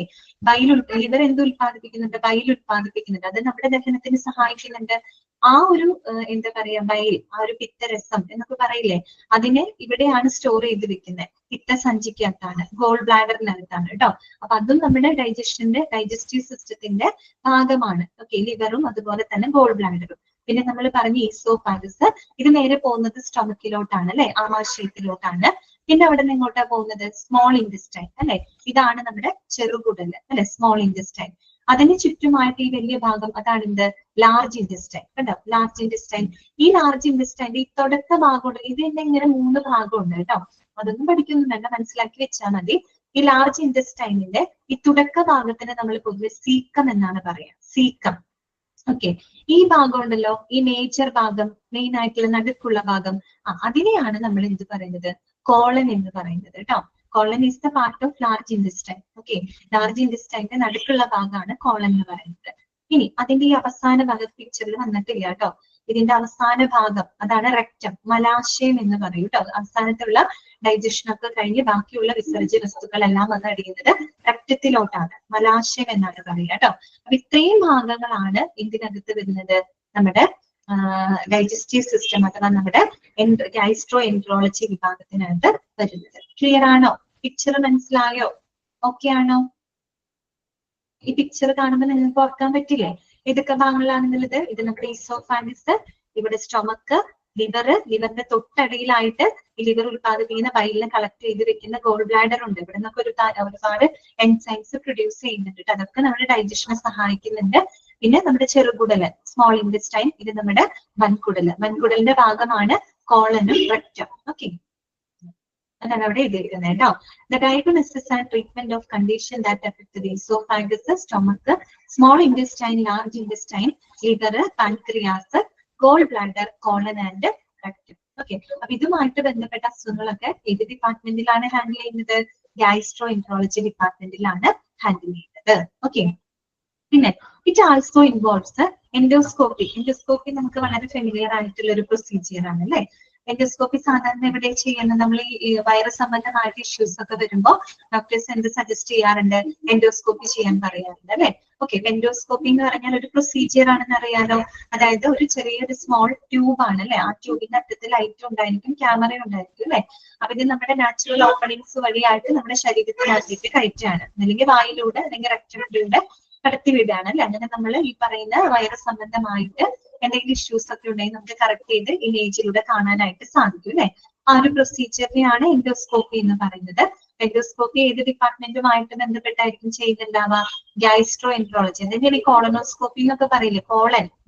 ലിവർ എന്ത് ഉത്പാദിപ്പിക്കുന്നുണ്ട്? ബൈൽ ഉത്പാദിപ്പിക്കുന്നുണ്ട്. അത് നമ്മുടെ ദഹനത്തിന് സഹായിക്കുന്നുണ്ട്. ആ ഒരു എന്താ പറയാ, ബൈൽ, ആ ഒരു പിത്തരസം എന്നൊക്കെ പറയില്ലേ, അതിനെ ഇവിടെയാണ് സ്റ്റോർ ചെയ്ത് വെക്കുന്നത്. പിത്തസഞ്ചിക്കകത്താണ്, ഗോൾ ബ്ലാഡറിനകത്താണ് കേട്ടോ. അപ്പൊ അതും നമ്മുടെ ഡൈജസ്റ്റീവ് സിസ്റ്റത്തിന്റെ ഭാഗമാണ്. ഓക്കെ, ലിവറും അതുപോലെ തന്നെ ഗോൾ ബ്ലാഡറും. പിന്നെ നമ്മൾ പറഞ്ഞ ഈസോഫാഗസ്, ഇത് നേരെ പോകുന്നത് സ്റ്റൊമക്കിലോട്ടാണ് അല്ലെ, ആമാശയത്തിലോട്ടാണ്. പിന്നെ അവിടെ നിന്ന് എങ്ങോട്ടാ പോകുന്നത്? സ്മോൾ ഇൻറ്റസ്റ്റൈൻ അല്ലെ. ഇതാണ് നമ്മുടെ ചെറുകുടല് അല്ലെ, സ്മോൾ ഇൻറ്റസ്റ്റൈൻ. അതിന് ചുറ്റുമായിട്ട് ഈ വലിയ ഭാഗം, അതാണ് എന്ത്? ലാർജ് ഇൻറ്റസ്റ്റൈൻ കേട്ടോ. ലാർജ് ഇൻറ്റസ്റ്റൈൻ, ഈ ലാർജ് ഇൻറ്റസ്റ്റൈൻ്റെ ഈ തുടക്ക ഭാഗമുണ്ട്, ഇത് തന്നെ ഇങ്ങനെ 3 ഭാഗമുണ്ട് കേട്ടോ. അതൊന്നും പഠിക്കൊന്നും വേണ്ട, മനസ്സിലാക്കി വെച്ചാൽ മതി. ഈ ലാർജ് ഇൻറ്റസ്റ്റൈനിന്റെ ഈ തുടക്ക ഭാഗത്തിന് നമ്മൾ പൊതുവെ സീക്കം എന്നാണ് പറയാ, സീക്കം. ഓക്കെ, ഈ ഭാഗം ഉണ്ടല്ലോ, ഈ മേജർ ഭാഗം, മെയിൻ ആയിട്ടുള്ള നടുക്കുള്ള ഭാഗം, അതിനെയാണ് നമ്മൾ എന്ത് പറയുന്നത്? കോളൻ എന്ന് പറയുന്നത് കേട്ടോ. Colon is the part of large intestine. Okay, large ഇൻറ്റസ്റ്റൈന്റെ നടുക്കുള്ള ഭാഗമാണ് കോളൻ എന്ന് പറയുന്നത്. ഇനി അതിന്റെ ഈ അവസാന ഭാഗത്ത് പിക്ചറിൽ വന്നിട്ടില്ല കേട്ടോ. ഇതിന്റെ അവസാന ഭാഗം, അതാണ് റെക്റ്റം, മലാശയം എന്ന് പറയും കേട്ടോ. അവസാനത്തുള്ള ഡൈജഷൻ ഒക്കെ കഴിഞ്ഞ് ബാക്കിയുള്ള വിസർജ്യ വസ്തുക്കളെല്ലാം വന്നടിയുന്നത് രക്തത്തിലോട്ടാണ്, മലാശയം എന്നാണ് പറയുക കേട്ടോ. അപ്പൊ ഇത്രയും ഭാഗങ്ങളാണ് ഇതിനകത്ത് വരുന്നത്, നമ്മുടെ ഡൈജസ്റ്റീവ് സിസ്റ്റം അഥവാ നമ്മുടെ ഗൈസ്ട്രോ എൻട്രോളജി വിഭാഗത്തിനകത്ത് വരുന്നത്. ക്ലിയർ ആണോ? പിക്ചർ മനസ്സിലായോ? ഓക്കെ ആണോ? ഈ പിക്ചർ കാണുമ്പോൾ നിങ്ങൾക്ക് ഓർക്കാൻ പറ്റില്ലേ ഏതൊക്കെ ഭാഗങ്ങളാണെന്നുള്ളത്? ഇത് നമ്മുടെ ഈസോഫാഗസ്, ഇവിടെ സ്റ്റൊമക്ക്, ലിവറിന്റെ തൊട്ടടിയിലായിട്ട് ഈ ലിവർ ഉൽപ്പാദിപ്പിക്കുന്ന ബൈലിനെ കളക്ട് ചെയ്ത് വെക്കുന്ന ഗോൾ ബ്ലാഡർ ഉണ്ട്. ഇവിടെ നിന്നൊക്കെ ഒരുപാട് എൻസൈംസ് പ്രൊഡ്യൂസ് ചെയ്യുന്നുണ്ട്. അതൊക്കെ നമ്മുടെ ഡൈജഷനെ സഹായിക്കുന്നുണ്ട്. പിന്നെ നമ്മുടെ ചെറുകുടല്, സ്മോൾ ഇൻറ്റസ്റ്റൈൻ, ഇത് നമ്മുടെ വൻകുടലിന്റെ ഭാഗമാണ് കോളനും റെക്ടം. ഓക്കെ, അതാണ് അവിടെ എഴുതിയിരിക്കുന്നത് കേട്ടോ. The diagnosis and treatment of condition that affect the oesophagus, stomach, small intestine, large intestine, liver, pancreas, goal bladder, colon and rectum. Okay, അപ്പൊ ഇതുമായിട്ട് ബന്ധപ്പെട്ട അസുഖങ്ങളൊക്കെ ഏത് ഡിപ്പാർട്ട്മെന്റിലാണ് ഹാൻഡിൽ ചെയ്യുന്നത്? ഗാസ്ട്രോ എൻട്രോളജി ഡിപ്പാർട്ട്മെന്റിലാണ് ഹാൻഡിൽ ചെയ്യുന്നത്. ഓക്കെ, പിന്നെ it also involves endoscopy. Endoscopy നമുക്ക് വളരെ ഫെമിലിയർ ആയിട്ടുള്ള ഒരു പ്രൊസീജിയർ ആണ് അല്ലെ. എൻഡോസ്കോപ്പി സാധാരണ എവിടെ ചെയ്യുന്നത്? നമ്മൾ ഈ വൈറസ് സംബന്ധമായിട്ട് ഇഷ്യൂസ് ഒക്കെ വരുമ്പോൾ ഡോക്ടേഴ്സ് എന്ത് സജസ്റ്റ് ചെയ്യാറുണ്ട്? എൻഡോസ്കോപ്പി ചെയ്യാൻ പറയാറുണ്ട് അല്ലെ. ഓക്കെ, എൻഡോസ്കോപ്പി എന്ന് പറഞ്ഞാൽ ഒരു പ്രൊസീജിയർ ആണെന്ന് അറിയാലോ. അതായത് ഒരു ചെറിയൊരു സ്മോൾ ട്യൂബ് ആണ് അല്ലെ. ആ ട്യൂബിന്റെ അറ്റത്ത് ലൈറ്റ് ഉണ്ടായിരിക്കും, ക്യാമറ ഉണ്ടായിരിക്കും അല്ലെ. അപ്പൊ ഇത് നമ്മുടെ നാച്ചുറൽ ഓപ്പണിങ്സ് വഴിയായിട്ട് നമ്മുടെ ശരീരത്തിനകത്തേക്ക് കയറ്റാണ്. അല്ലെങ്കിൽ വായിലൂടെ അല്ലെങ്കിൽ റെക്ടമിലൂടെ കടത്തിവിടുകയാണ് അല്ലെ. അങ്ങനെ നമ്മൾ ഈ പറയുന്ന വൈറസ് സംബന്ധമായിട്ട് എന്തെങ്കിലും ഇഷ്യൂസ് ഒക്കെ ഉണ്ടെങ്കിൽ നമുക്ക് കറക്റ്റ് ചെയ്ത് ഇമേജിലൂടെ കാണാനായിട്ട് സാധിക്കും അല്ലെ. ആ ഒരു പ്രൊസീജിയറിനെയാണ് എൻഡോസ്കോപ്പി എന്ന് പറയുന്നത്. എൻഡോസ്കോപ്പി ഏത് ഡിപ്പാർട്ട്മെന്റുമായിട്ട് ബന്ധപ്പെട്ടായിരിക്കും ചെയ്യുന്നുണ്ടാവുക? Gastro enterology. എന്തെങ്കിലും ഈ കോളനോസ്കോപ്പി എന്നൊക്കെ പറയില്ലേ,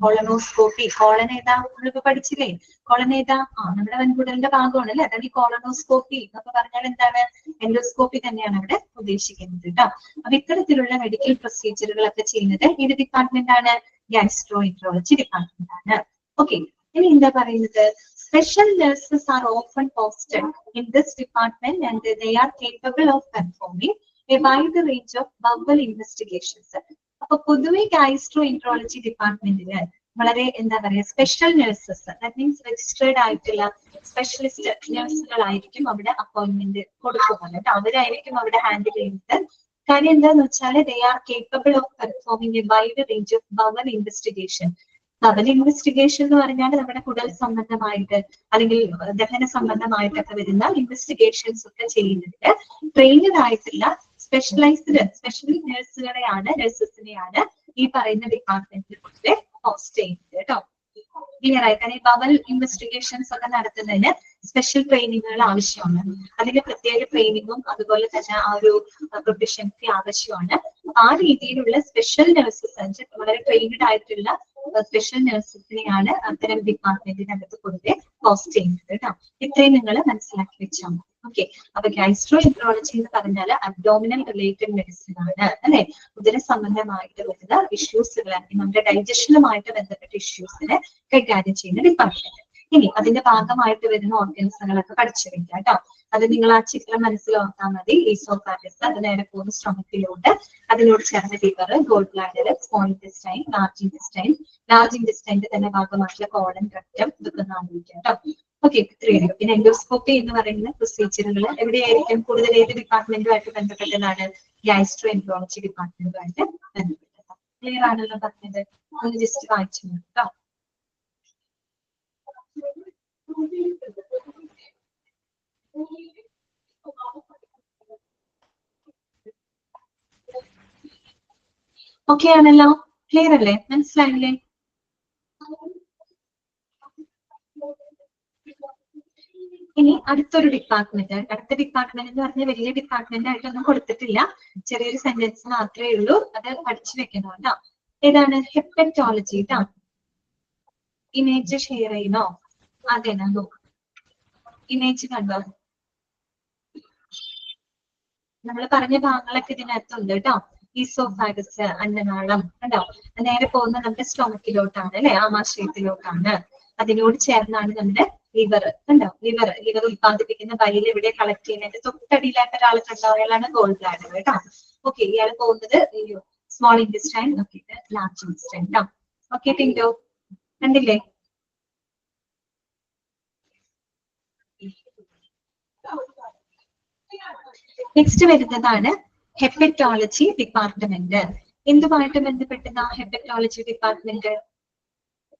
കോളനോസ്കോപ്പി. കോളൻ ഏതാ? നമ്മളിപ്പോ പഠിച്ചില്ലേ കോളൻ ഏതാ? നമ്മുടെ വൻകുടലിന്റെ ഭാഗമാണ് അല്ലെ. അതാണ് ഈ കോളനോസ്കോപ്പി എന്നൊക്കെ പറഞ്ഞാൽ എന്താണ്? എൻഡോസ്കോപ്പി തന്നെയാണ് അവിടെ ഉദ്ദേശിക്കുന്നത് കേട്ടോ. അപ്പൊ ഇത്തരത്തിലുള്ള മെഡിക്കൽ പ്രൊസീജിയറുകളൊക്കെ ചെയ്യുന്നത് ഏത് ഡിപ്പാർട്ട്മെന്റ് ആണ്? ഗാസ്ട്രോ എൻട്രോളജി ഡിപ്പാർട്ട്മെന്റ് ആണ്. ഓക്കെ, ഇനി എന്താ പറയുന്നത്? Special nurses are often posted in this department and they are capable of performing A wide range of bowel investigations. അപ്പൊ പൊതുവെ ഗാസ്ട്രോ എൻട്രോളജി ഡിപ്പാർട്ട്മെന്റില് വളരെ എന്താ പറയുക, special nurses, that means registered ആയിട്ടുള്ള സ്പെഷ്യലിസ്റ്റ് നഴ്സുകളായിരിക്കും അവിടെ അപ്പോയിന്റ്മെന്റ് കൊടുക്കുന്നത് കേട്ടോ. അവരായിരിക്കും അവിടെ ഹാൻഡിൽ ചെയ്യുന്നത്. കാര്യം എന്താന്ന് വെച്ചാൽ they are capable of performing A wide range of bowel investigation. Bowel investigation എന്ന് പറഞ്ഞാൽ നമ്മുടെ കുടൽ സംബന്ധമായിട്ട് അല്ലെങ്കിൽ ദഹന സംബന്ധമായിട്ടൊക്കെ വരുന്ന ഇൻവെസ്റ്റിഗേഷൻസ് ഒക്കെ ചെയ്യുന്നത് ട്രെയിനഡ് ആയിട്ടുള്ള സ്പെഷ്യൽ നഴ്സസിനെയാണ് ഈ പറയുന്ന ഡിപ്പാർട്ട്മെന്റിൽ പൊതുവെ പോസ്റ്റ് ചെയ്യുന്നത് കേട്ടോ. ക്ലിയർ ആയി? കാരണം ഈ ബവൽ ഇൻവെസ്റ്റിഗേഷൻസ് ഒക്കെ നടത്തുന്നതിന് സ്പെഷ്യൽ ട്രെയിനിങ്ങുകൾ ആവശ്യമാണ്. അതിന് പ്രത്യേക ട്രെയിനിങ്ങും അതുപോലെ തന്നെ ആ ഒരു പ്രൊഫഷൻസി ആവശ്യമാണ്. ആ രീതിയിലുള്ള സ്പെഷ്യൽ നഴ്സസ്, വളരെ ട്രെയിനഡ് ആയിട്ടുള്ള സ്പെഷ്യൽ നഴ്സസിനെയാണ് അത്തരം ഡിപ്പാർട്ട്മെന്റിനകത്ത് പൊതുവെ പോസ്റ്റ് ചെയ്യുന്നത് കേട്ടോ. ഇത്രയും നിങ്ങൾ മനസ്സിലാക്കി വെച്ചാൽ മതി. ഓക്കെ, അപ്പൊ ഗാസ്ട്രോ എൻട്രോളജി എന്ന് പറഞ്ഞാൽ അബ്ഡോമിനൽ റിലേറ്റഡ് മെഡിസിൻ ആണ് അല്ലെ. ഉദര സംബന്ധമായിട്ട് വരുന്ന ഇഷ്യൂസുകൾ, നമ്മുടെ ഡൈജഷനുമായിട്ട് ബന്ധപ്പെട്ട ഇഷ്യൂസിനെ കൈകാര്യം ചെയ്യുന്ന ഡിപ്പാർട്ട്മെന്റ്. ഇനി അതിന്റെ ഭാഗമായിട്ട് വരുന്ന ഓർഗൻസുകളൊക്കെ പഠിച്ചു വെക്കാം കേട്ടോ. അത് നിങ്ങൾ ആ ചിത്രം മനസ്സിലാക്കാൻ മതി. ഈസോഫാഗസ്, അത് നേരെ പോകുന്ന സ്റ്റൊമക്കിലോട്ട്, അതിനോട് ചേർന്ന് liver, gall bladder, small intestine, ലാർജ് ഇൻറ്റസ്റ്റൈൻ്റെ തന്നെ ഭാഗമായിട്ടുള്ള കോളൻ, റെക്ടം, ഇതൊക്കെ ആലോചിക്കാം കേട്ടോ. ഓക്കെ, ഇത്രയും. പിന്നെ എൻഡോസ്കോപ്പി എന്ന് പറയുന്ന പ്രൊസീജിയറുകൾ എവിടെയായിരിക്കും? കൂടുതൽ ഏത് ഡിപ്പാർട്ട്മെന്റുമായിട്ട് ബന്ധപ്പെട്ടതാണ്? ഗാസ്ട്രോ എൻട്രോളജി ഡിപ്പാർട്ട്മെന്റുമായിട്ട് ബന്ധപ്പെട്ടത്. ക്ലിയർ ആണല്ലോ പറഞ്ഞത്? ഒന്ന് ജസ്റ്റ് വായിച്ചു കേട്ടോ. ഓക്കെ ആണല്ലോ? ക്ലിയർ അല്ലേ? മനസ്സിലായില്ലേ? ഇനി അടുത്ത ഡിപ്പാർട്ട്മെന്റ് എന്ന് പറഞ്ഞാൽ വലിയ ഡിപ്പാർട്ട്മെന്റ് ആയിട്ടൊന്നും കൊടുത്തിട്ടില്ല. ചെറിയൊരു സെന്റൻസ് മാത്രമേ ഉള്ളൂ. അത് പഠിച്ചു വെക്കണം കേട്ടോ. ഏതാണ്? ഹെപ്പറ്റോളജി കേട്ടോ. ഇമേജ് ഷെയർ ചെയ്യണോ? അതെന്നാ നോക്കാം. ഇമേജ് കണ്ടോ? നമ്മൾ പറഞ്ഞ ഭാഗങ്ങളൊക്കെ ഇതിനകത്തുണ്ട് കേട്ടോ. ഈസോഫാഗസ്, അന്നനാളം കണ്ടോ? നേരെ പോകുന്ന നമ്മുടെ സ്റ്റൊമക്കിലോട്ടാണ് അല്ലെ, ആമാശയത്തിലോട്ടാണ്. അതിനോട് ചേർന്നാണ് നമ്മുടെ ലിവർ കണ്ടോ. ലിവർ ഉത്പാദിപ്പിക്കുന്ന ബൈൽ എവിടെ കളക്ട് ചെയ്യുന്നതിന്റെ തൊട്ടടിയിലായിട്ട് ഒരാൾ കണ്ടോ? അയാളാണ് ഗോൾ ബ്ലാഡർ കേട്ടോ. ഓക്കെ, ഇയാൾ പോകുന്നത് സ്മോൾ ഇൻറ്റസ്റ്റൈൻ നോക്കിയിട്ട് ലാർജ് ഇൻറ്റസ്റ്റൈൻ കേട്ടോ. ഓക്കെ ടിൻഡോ, കണ്ടില്ലേ? നെക്സ്റ്റ് വരുന്നതാണ് ഹെപ്പറ്റോളജി ഡിപ്പാർട്ട്മെന്റ്. എന്തുമായിട്ട് ബന്ധപ്പെട്ടതാ ഹെപ്പറ്റോളജി ഡിപ്പാർട്ട്മെന്റ്?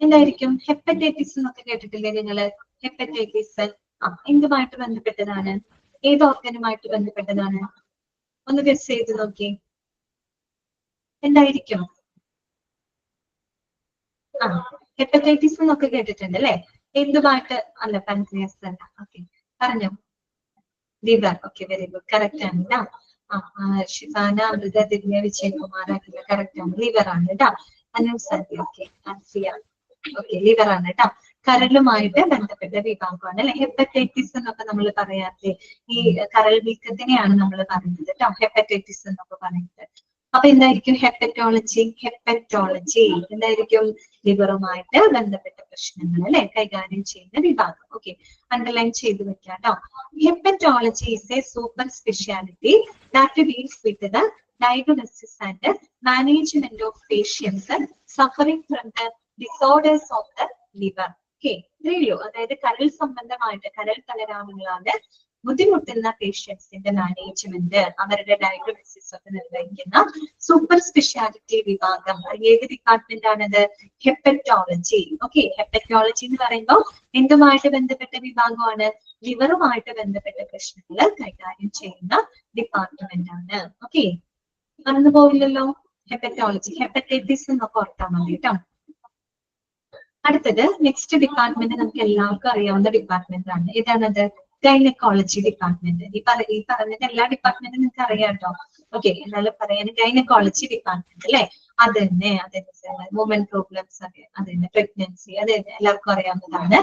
എന്തായിരിക്കും? ഹെപ്പറ്റൈറ്റിസ് എന്നൊക്കെ കേട്ടിട്ടില്ലേ നിങ്ങള്? ഹെപ്പറ്റൈറ്റിസ് എന്തുമായിട്ട് ബന്ധപ്പെട്ടതാണ്? ഏത് ഓർഗനുമായിട്ട് ബന്ധപ്പെട്ടതാണ്? ഒന്ന് ഗസ് ചെയ്ത് നോക്കി. എന്തായിരിക്കും? ആ, ഹെപ്പറ്റൈറ്റിസ് എന്നൊക്കെ കേട്ടിട്ടുണ്ട് അല്ലെ? എന്തുമായിട്ട്? അല്ല, പാൻക്രിയാസ് അല്ല. ഓക്കെ, പറഞ്ഞോ. Liver. Okay, very good, correct ആണ് കേട്ടോ. ഷിഫാന അമൃത ദിവ്യ വിജയകുമാർ കറക്റ്റ് ആണ്, ലിവർ ആണ് കേട്ടോ. അനുസരി, ഓക്കെ, അൻസിയ, ഓക്കെ, ലിവർ ആണ് കേട്ടോ. കരളുമായിട്ട് ബന്ധപ്പെട്ട വിഭാഗമാണ് അല്ലെ ഹെപ്പറ്റൈറ്റിസ് എന്നൊക്കെ നമ്മൾ പറയാതെ. ഈ കരൾ വീക്കത്തിനെയാണ് നമ്മൾ പറയുന്നത് കേട്ടോ, ഹെപ്പറ്റൈറ്റിസ് എന്നൊക്കെ പറയുന്നത്. അപ്പൊ എന്തായിരിക്കും ഹെപ്പറ്റോളജി? ഹെപ്പറ്റോളജി എന്തായിരിക്കും? ലിവറുമായിട്ട് ബന്ധപ്പെട്ട പ്രശ്നങ്ങൾ അല്ലെ കൈകാര്യം ചെയ്യുന്ന വിഭാഗം. ഓക്കെ, അണ്ടർലൈൻ ചെയ്ത് വെക്കാം കേട്ടോ. Hepatology is A super speciality that deals with the diagnosis and management of patients suffering from the disorders of the liver. Okay, അറിയോ? അതായത് കരൾ സംബന്ധമായിട്ട് കരൾ തലരാമുകളാണ് ബുദ്ധിമുട്ടുന്ന പേഷ്യൻസിന്റെ മാനേജ്മെന്റ്, അവരുടെ ഡയഗ്നോസിസ് ഒക്കെ നിർവഹിക്കുന്ന സൂപ്പർ സ്പെഷ്യാലിറ്റി വിഭാഗം. ഏത് ഡിപ്പാർട്ട്മെന്റ് ആണത്? ഹെപ്പറ്റോളജി. ഓക്കെ, ഹെപ്പറ്റോളജി എന്ന് പറയുമ്പോൾ എന്തുമായിട്ട് ബന്ധപ്പെട്ട വിഭാഗമാണ്? ലിവറുമായിട്ട് ബന്ധപ്പെട്ട പ്രശ്നങ്ങൾ കൈകാര്യം ചെയ്യുന്ന ഡിപ്പാർട്ട്മെന്റ് ആണ്. ഓക്കെ, മറന്നു പോവില്ലല്ലോ ഹെപ്പറ്റോളജി. ഹെപ്പറ്റൈറ്റിസ് എന്നൊക്കെ ഓർത്താൽ മതി കേട്ടോ. അടുത്തത് നെക്സ്റ്റ് ഡിപ്പാർട്ട്മെന്റ് നമുക്ക് എല്ലാവർക്കും അറിയാവുന്ന ഡിപ്പാർട്ട്മെന്റ് ആണ്. ഏതാണത്? Gynaecology department. ഈ പറഞ്ഞിട്ട് എല്ലാ ഡിപ്പാർട്ട്മെന്റും നിങ്ങൾക്ക് അറിയാം കേട്ടോ. ഓക്കെ, എന്നാലും പറയാൻ ഗൈനക്കോളജി ഡിപ്പാർട്ട്മെന്റ് അല്ലെ? അതന്നെ വുമൻ പ്രോബ്ലംസ്, അതന്നെ പ്രഗ്നൻസി, അതന്നെ എല്ലാവർക്കും അറിയാവുന്നതാണ്.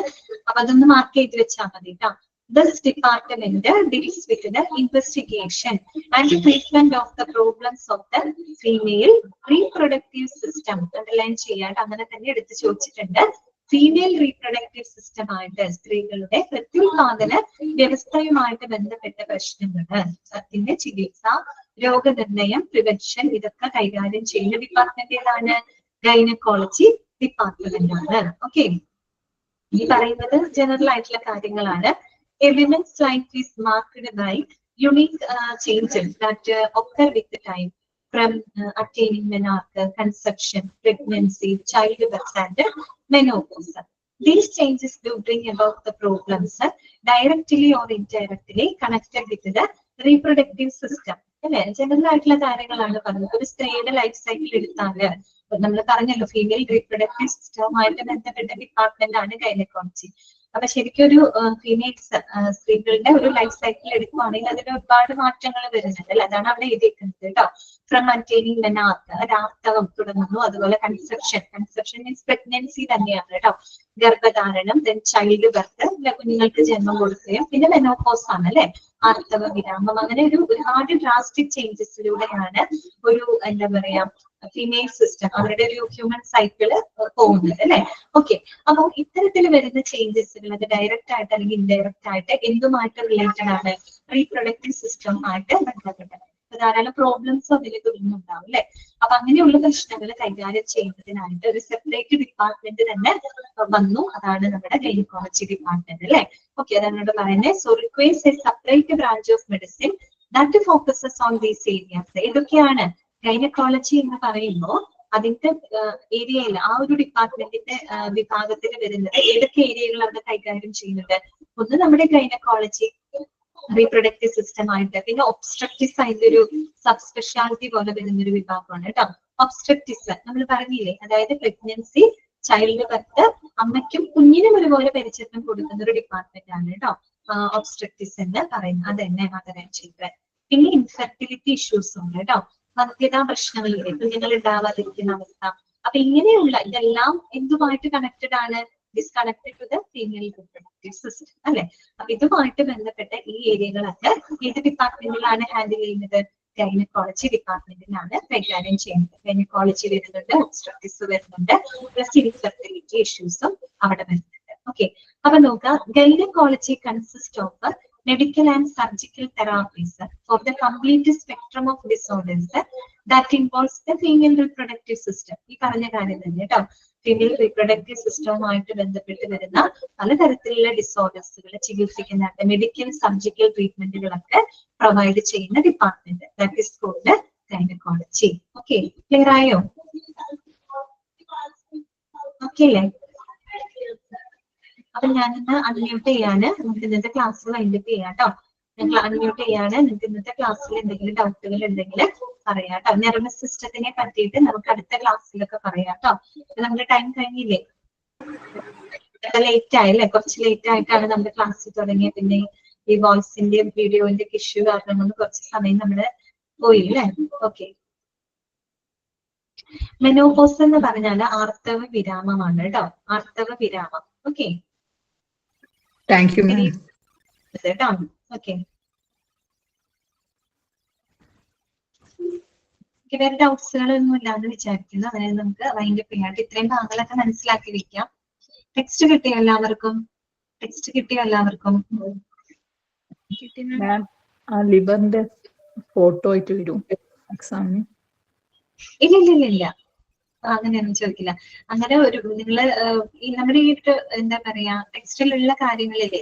അപ്പൊ അതൊന്ന് മാർക്ക് ചെയ്ത് വെച്ചാൽ മതി കേട്ടോ. This department deals with the investigation and treatment of the problems of the female reproductive system. Underline ചെയ്യാൻ അങ്ങനെ തന്നെ എടുത്ത് ചോദിച്ചിട്ടുണ്ട്. ഫീമെയിൽ റീപ്രൊഡക്റ്റീവ് സിസ്റ്റം ആയിട്ട് സ്ത്രീകളുടെ പ്രത്യുൽപാദന വ്യവസ്ഥയുമായിട്ട് ബന്ധപ്പെട്ട പ്രശ്നങ്ങൾ, അതിന്റെ ചികിത്സ, രോഗനിർണയം, പ്രിവെൻഷൻ, ഇതൊക്കെ കൈകാര്യം ചെയ്യുന്ന ഡിപ്പാർട്ട്മെന്റ് ഏതാണ്? ഗൈനക്കോളജി ഡിപ്പാർട്ട്മെന്റ് ആണ്. ഓക്കെ, ഈ പറയുന്നത് ജനറൽ ആയിട്ടുള്ള കാര്യങ്ങളാണ്. A women's life is marked by unique changes that occur with the time, from attaining menarche, conception, pregnancy, childbirth, and menopause. These changes do bring about the problems directly or indirectly connected with the reproductive system. അല്ലെ, general ആയിട്ടുള്ള കാര്യങ്ങളാണ് പറഞ്ഞത്. ഒരു സ്ത്രീയുടെ life cycle എടുത്താല് നമ്മൾ പറഞ്ഞല്ലോ, female reproductive സിസ്റ്റവുമായിട്ട് ബന്ധപ്പെട്ട ഡിപ്പാർട്ട്മെന്റ് ആണ് ഗൈനക്കോളജി. അപ്പൊ ശരിക്കും ഒരു ഫീമെയിൽസ് സ്ത്രീകളുടെ ഒരു ലൈഫ് സൈക്കിൾ എടുക്കുവാണെങ്കിൽ അതിന് ഒരുപാട് മാറ്റങ്ങൾ വരുന്നുണ്ട് അല്ലെ? അതാണ് അവിടെ എഴുതിയിരിക്കുന്നത് കേട്ടോ. ഫ്രം അറ്റൈനിങ് മെനാർത്ത്, ഒരാർത്തവം തുടങ്ങുന്നു. അതുപോലെ കൺസെപ്ഷൻ മീൻസ് പ്രഗ്നൻസി തന്നെയാണ് കേട്ടോ. ഗർഭധാരണം, ദെൻ ചൈൽഡ് ബർത്ത്, കുഞ്ഞുങ്ങൾക്ക് ജന്മം കൊടുക്കുകയും പിന്നെ മെനോപോസ് ആണ് അല്ലെ, ആർത്തവ വിരാമം. അങ്ങനെ ഒരുപാട് ഡ്രാസ്റ്റിക് ചേഞ്ചസിലൂടെയാണ് ഒരു എന്താ പറയാ ഫീമെയിൽ സിസ്റ്റം, അവരുടെ ഒരു ഹ്യൂമൻ സൈക്കിള് പോകുന്നത് അല്ലെ? ഓക്കെ, അപ്പൊ ഇത്തരത്തിൽ വരുന്ന ചേഞ്ചസുകൾ അത് ഡയറക്റ്റ് ആയിട്ട് അല്ലെങ്കിൽ ഇൻഡയറക്റ്റ് ആയിട്ട് എന്തുമായിട്ട് റിലേറ്റഡ് ആണ്? റീപ്രൊഡക്റ്റീവ് സിസ്റ്റവുമായിട്ട് ബന്ധപ്പെട്ടത്. ധാരാളം പ്രോബ്ലംസ് അതിൽ തുടങ്ങുന്നുണ്ടാവും അല്ലെ? അപ്പൊ അങ്ങനെയുള്ള പ്രശ്നങ്ങൾ കൈകാര്യം ചെയ്യുന്നതിനായിട്ട് ഒരു സെപ്പറേറ്റ് ഡിപ്പാർട്ട്മെന്റ് തന്നെ വന്നു. അതാണ് നമ്മുടെ ഗൈനക്കോളജി ഡിപ്പാർട്ട്മെന്റ് അല്ലെ? ഓക്കെ, അതാണ് ഇവിടെ പറയുന്നത്. So requires A separate branch of medicine that focuses on these areas. ഇതൊക്കെയാണ് ഗൈനക്കോളജി എന്ന് പറയുമ്പോൾ അതിന്റെ ഏരിയയിൽ, ആ ഒരു ഡിപ്പാർട്ട്മെന്റിന്റെ വിഭാഗത്തിൽ വരുന്നത് ഏതൊക്കെ ഏരിയകൾ അവിടെ കൈകാര്യം ചെയ്യുന്നുണ്ട്? ഒന്ന് നമ്മുടെ ഗൈനക്കോളജി റീപ്രൊഡക്റ്റീവ് സിസ്റ്റം ആയിട്ട്, പിന്നെ ഒബ്സ്ട്രക്റ്റിസ് അതിന്റെ ഒരു സബ് സ്പെഷ്യാലിറ്റി പോലെ വരുന്ന ഒരു വിഭാഗമാണ് കേട്ടോ. ഒബ്സ്ട്രക്റ്റിസ് നമ്മൾ പറഞ്ഞില്ലേ, അതായത് പ്രഗ്നൻസി, ചൈൽഡ് ബർത്ത്, അമ്മയ്ക്കും കുഞ്ഞിനും ഒരുപോലെ പരിചരണം കൊടുക്കുന്ന ഒരു ഡിപ്പാർട്ട്മെന്റ് ആണ് കേട്ടോ ഒബ്സ്ട്രക്റ്റിസ് എന്ന് പറയുന്നത്. അതന്നെ മദർ ആൻഡ് ചിൽഡ്രൻ. പിന്നെ ഇൻഫെർട്ടിലിറ്റി ഇഷ്യൂസ് ഉണ്ട് കേട്ടോ, വന്ധ്യതാ പ്രശ്നങ്ങളില്ലേ, കുഞ്ഞുങ്ങൾ ഉണ്ടാവാതിരിക്കുന്ന അവസ്ഥ. അപ്പൊ ഇങ്ങനെയുള്ള ഇതെല്ലാം എന്തുമായിട്ട് കണക്റ്റഡ് ആണ്? Disconnected to the female reproductive system അല്ലെ? അപ്പൊ ഇതുമായിട്ട് ബന്ധപ്പെട്ട ഈ ഏരിയകളൊക്കെ ഏത് ഡിപ്പാർട്ട്മെന്റിലാണ് ഹാൻഡിൽ ചെയ്യുന്നത്? ഗൈനക്കോളജി ഡിപ്പാർട്ട്മെന്റിലാണ് കൈകാര്യം ചെയ്യുന്നത്. ഗൈനക്കോളജി വരുന്നുണ്ട്, ഒബ്സ്ട്രക്റ്റിസ് വരുന്നുണ്ട്, പ്ലസ് ഇൻഫെർട്ടിലിറ്റി ഇഷ്യൂസും അവിടെ വരുന്നുണ്ട്. ഓക്കെ, അപ്പൊ നോക്കാം. Gynaecology consist of medical and surgical therapies for the complete spectrum of disorders that involves the female reproductive system. ഈ പറഞ്ഞ കാര്യം തന്നെ കേട്ടോ. ഫീമെയിൽ റീപ്രൊഡക്റ്റീവ് സിസ്റ്റവുമായിട്ട് ബന്ധപ്പെട്ട് വരുന്ന പലതരത്തിലുള്ള ഡിസോർഡേഴ്സുകൾ ചികിത്സിക്കുന്ന മെഡിക്കൽ സർജിക്കൽ ട്രീറ്റ്മെന്റുകളൊക്കെ പ്രൊവൈഡ് ചെയ്യുന്ന department, that is called gynaecology. Okay, clear ആയോ? ഓക്കെ അല്ലേ? അപ്പൊ ഞാനിന്ന് അൺമ്യൂട്ട് ചെയ്യാണ്. നമുക്ക് ഇന്നത്തെ ക്ലാസ് വൈൻഡപ്പ് ചെയ്യാം കേട്ടോ. ഞാൻ അൺമ്യൂട്ട് ചെയ്യാണ്. നിങ്ങൾക്ക് ഇന്നത്തെ ക്ലാസ്സിൽ എന്തെങ്കിലും ഡൗട്ടുകൾ ഉണ്ടെങ്കിൽ പറയാം കേട്ടോ. നെർവസ് സിസ്റ്റത്തിനെ പറ്റിയിട്ട് നമുക്ക് അടുത്ത ക്ലാസ്സിലൊക്കെ പറയാം കേട്ടോ. നമ്മുടെ ടൈം കഴിഞ്ഞില്ലേ? ലേറ്റ് ആയല്ലേ? കുറച്ച് ലേറ്റ് ആയിട്ടാണ് നമ്മുടെ ക്ലാസ് തുടങ്ങിയത്. പിന്നെ ഈ വോയിസിന്റെയും വീഡിയോന്റെ ഇഷ്യൂ കാരണം കൊണ്ട് കുറച്ച് സമയം നമ്മുടെ പോയില്ലേ? ഓക്കെ. മെനോപോസ് എന്ന് പറഞ്ഞാൽ ആർത്തവ വിരാമമാണ് കേട്ടോ. ആർത്തവ വിരാമം. ഓക്കെ. Thank you ma'am. കേട്ടോ. ഓക്കെ. വേറെ ഡൗട്ട്സുകളൊന്നും ഇല്ലാന്ന് വിചാരിക്കുന്നു. അതായത് നമുക്ക് വൈൻഡ് അപ്പ് ചെയ്യാം. ഇത്രയും ഭാഗങ്ങളൊക്കെ മനസ്സിലാക്കി വെക്കാം. ടെക്സ്റ്റ് കിട്ടിയോ എല്ലാവർക്കും? ടെക്സ്റ്റ് കിട്ടിയോ എല്ലാവർക്കും? മാം ആ ലിവറിന്റെ ഫോട്ടോ ആയിട്ട് വരും എക്സാമിന്? ഇല്ല. അങ്ങനെയൊന്നും ചോദിക്കില്ല. അങ്ങനെ ഒരു നിങ്ങള് നമ്മുടെ ഈ എന്താ പറയാ ടെക്സ്റ്റിലുള്ള കാര്യങ്ങളില്ലേ,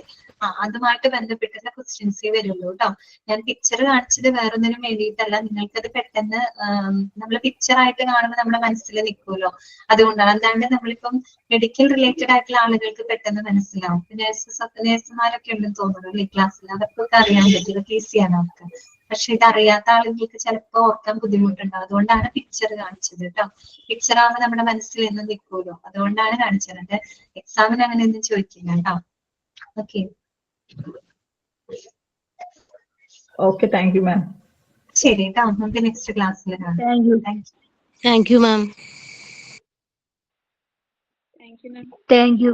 അതുമായിട്ട് ബന്ധപ്പെട്ടുള്ള ക്വസ്റ്റ്യൻസേ വരുള്ളൂ കേട്ടോ. ഞാൻ പിക്ചർ കാണിച്ചത് വേറൊന്നിനും വേണ്ടിയിട്ടല്ല. നിങ്ങൾക്കത് പെട്ടെന്ന് നമ്മൾ പിക്ചറായിട്ട് കാണുമ്പോൾ നമ്മുടെ മനസ്സിൽ നിൽക്കുമല്ലോ, അതുകൊണ്ടാണ്. അല്ലാണ്ട് നമ്മളിപ്പം മെഡിക്കൽ റിലേറ്റഡ് ആയിട്ടുള്ള ആളുകൾക്ക് പെട്ടെന്ന് മനസ്സിലാവും. നേഴ്സുമാരൊക്കെ ഉണ്ടെന്ന് തോന്നുന്നു അല്ലേ ക്ലാസ്സിൽ, അവർക്കൊക്കെ അറിയാൻ പറ്റും, ഇതൊക്കെ ഈസിയാണ് അവർക്ക്. പക്ഷെ ഇതറിയാത്ത ആളുകൾക്ക് ചിലപ്പോൾ ഓർക്കാൻ ബുദ്ധിമുട്ടുണ്ടാവും. അതുകൊണ്ടാണ് പിക്ചർ കാണിച്ചത് കേട്ടോ. പിക്ചർ ആവുമ്പോൾ നമ്മുടെ മനസ്സിൽ എന്നും നിൽക്കുമല്ലോ, അതുകൊണ്ടാണ് കാണിച്ചത്. എക്സാമിന് അങ്ങനെ ഒന്നും ചോദിക്കില്ല കേട്ടോ. Okay. Okay, thank you ma'am. ശരി കേട്ടോ, നമുക്ക് നെക്സ്റ്റ് ക്ലാസ്സിൽ കാണാം. Thank you ma'am. Thank you.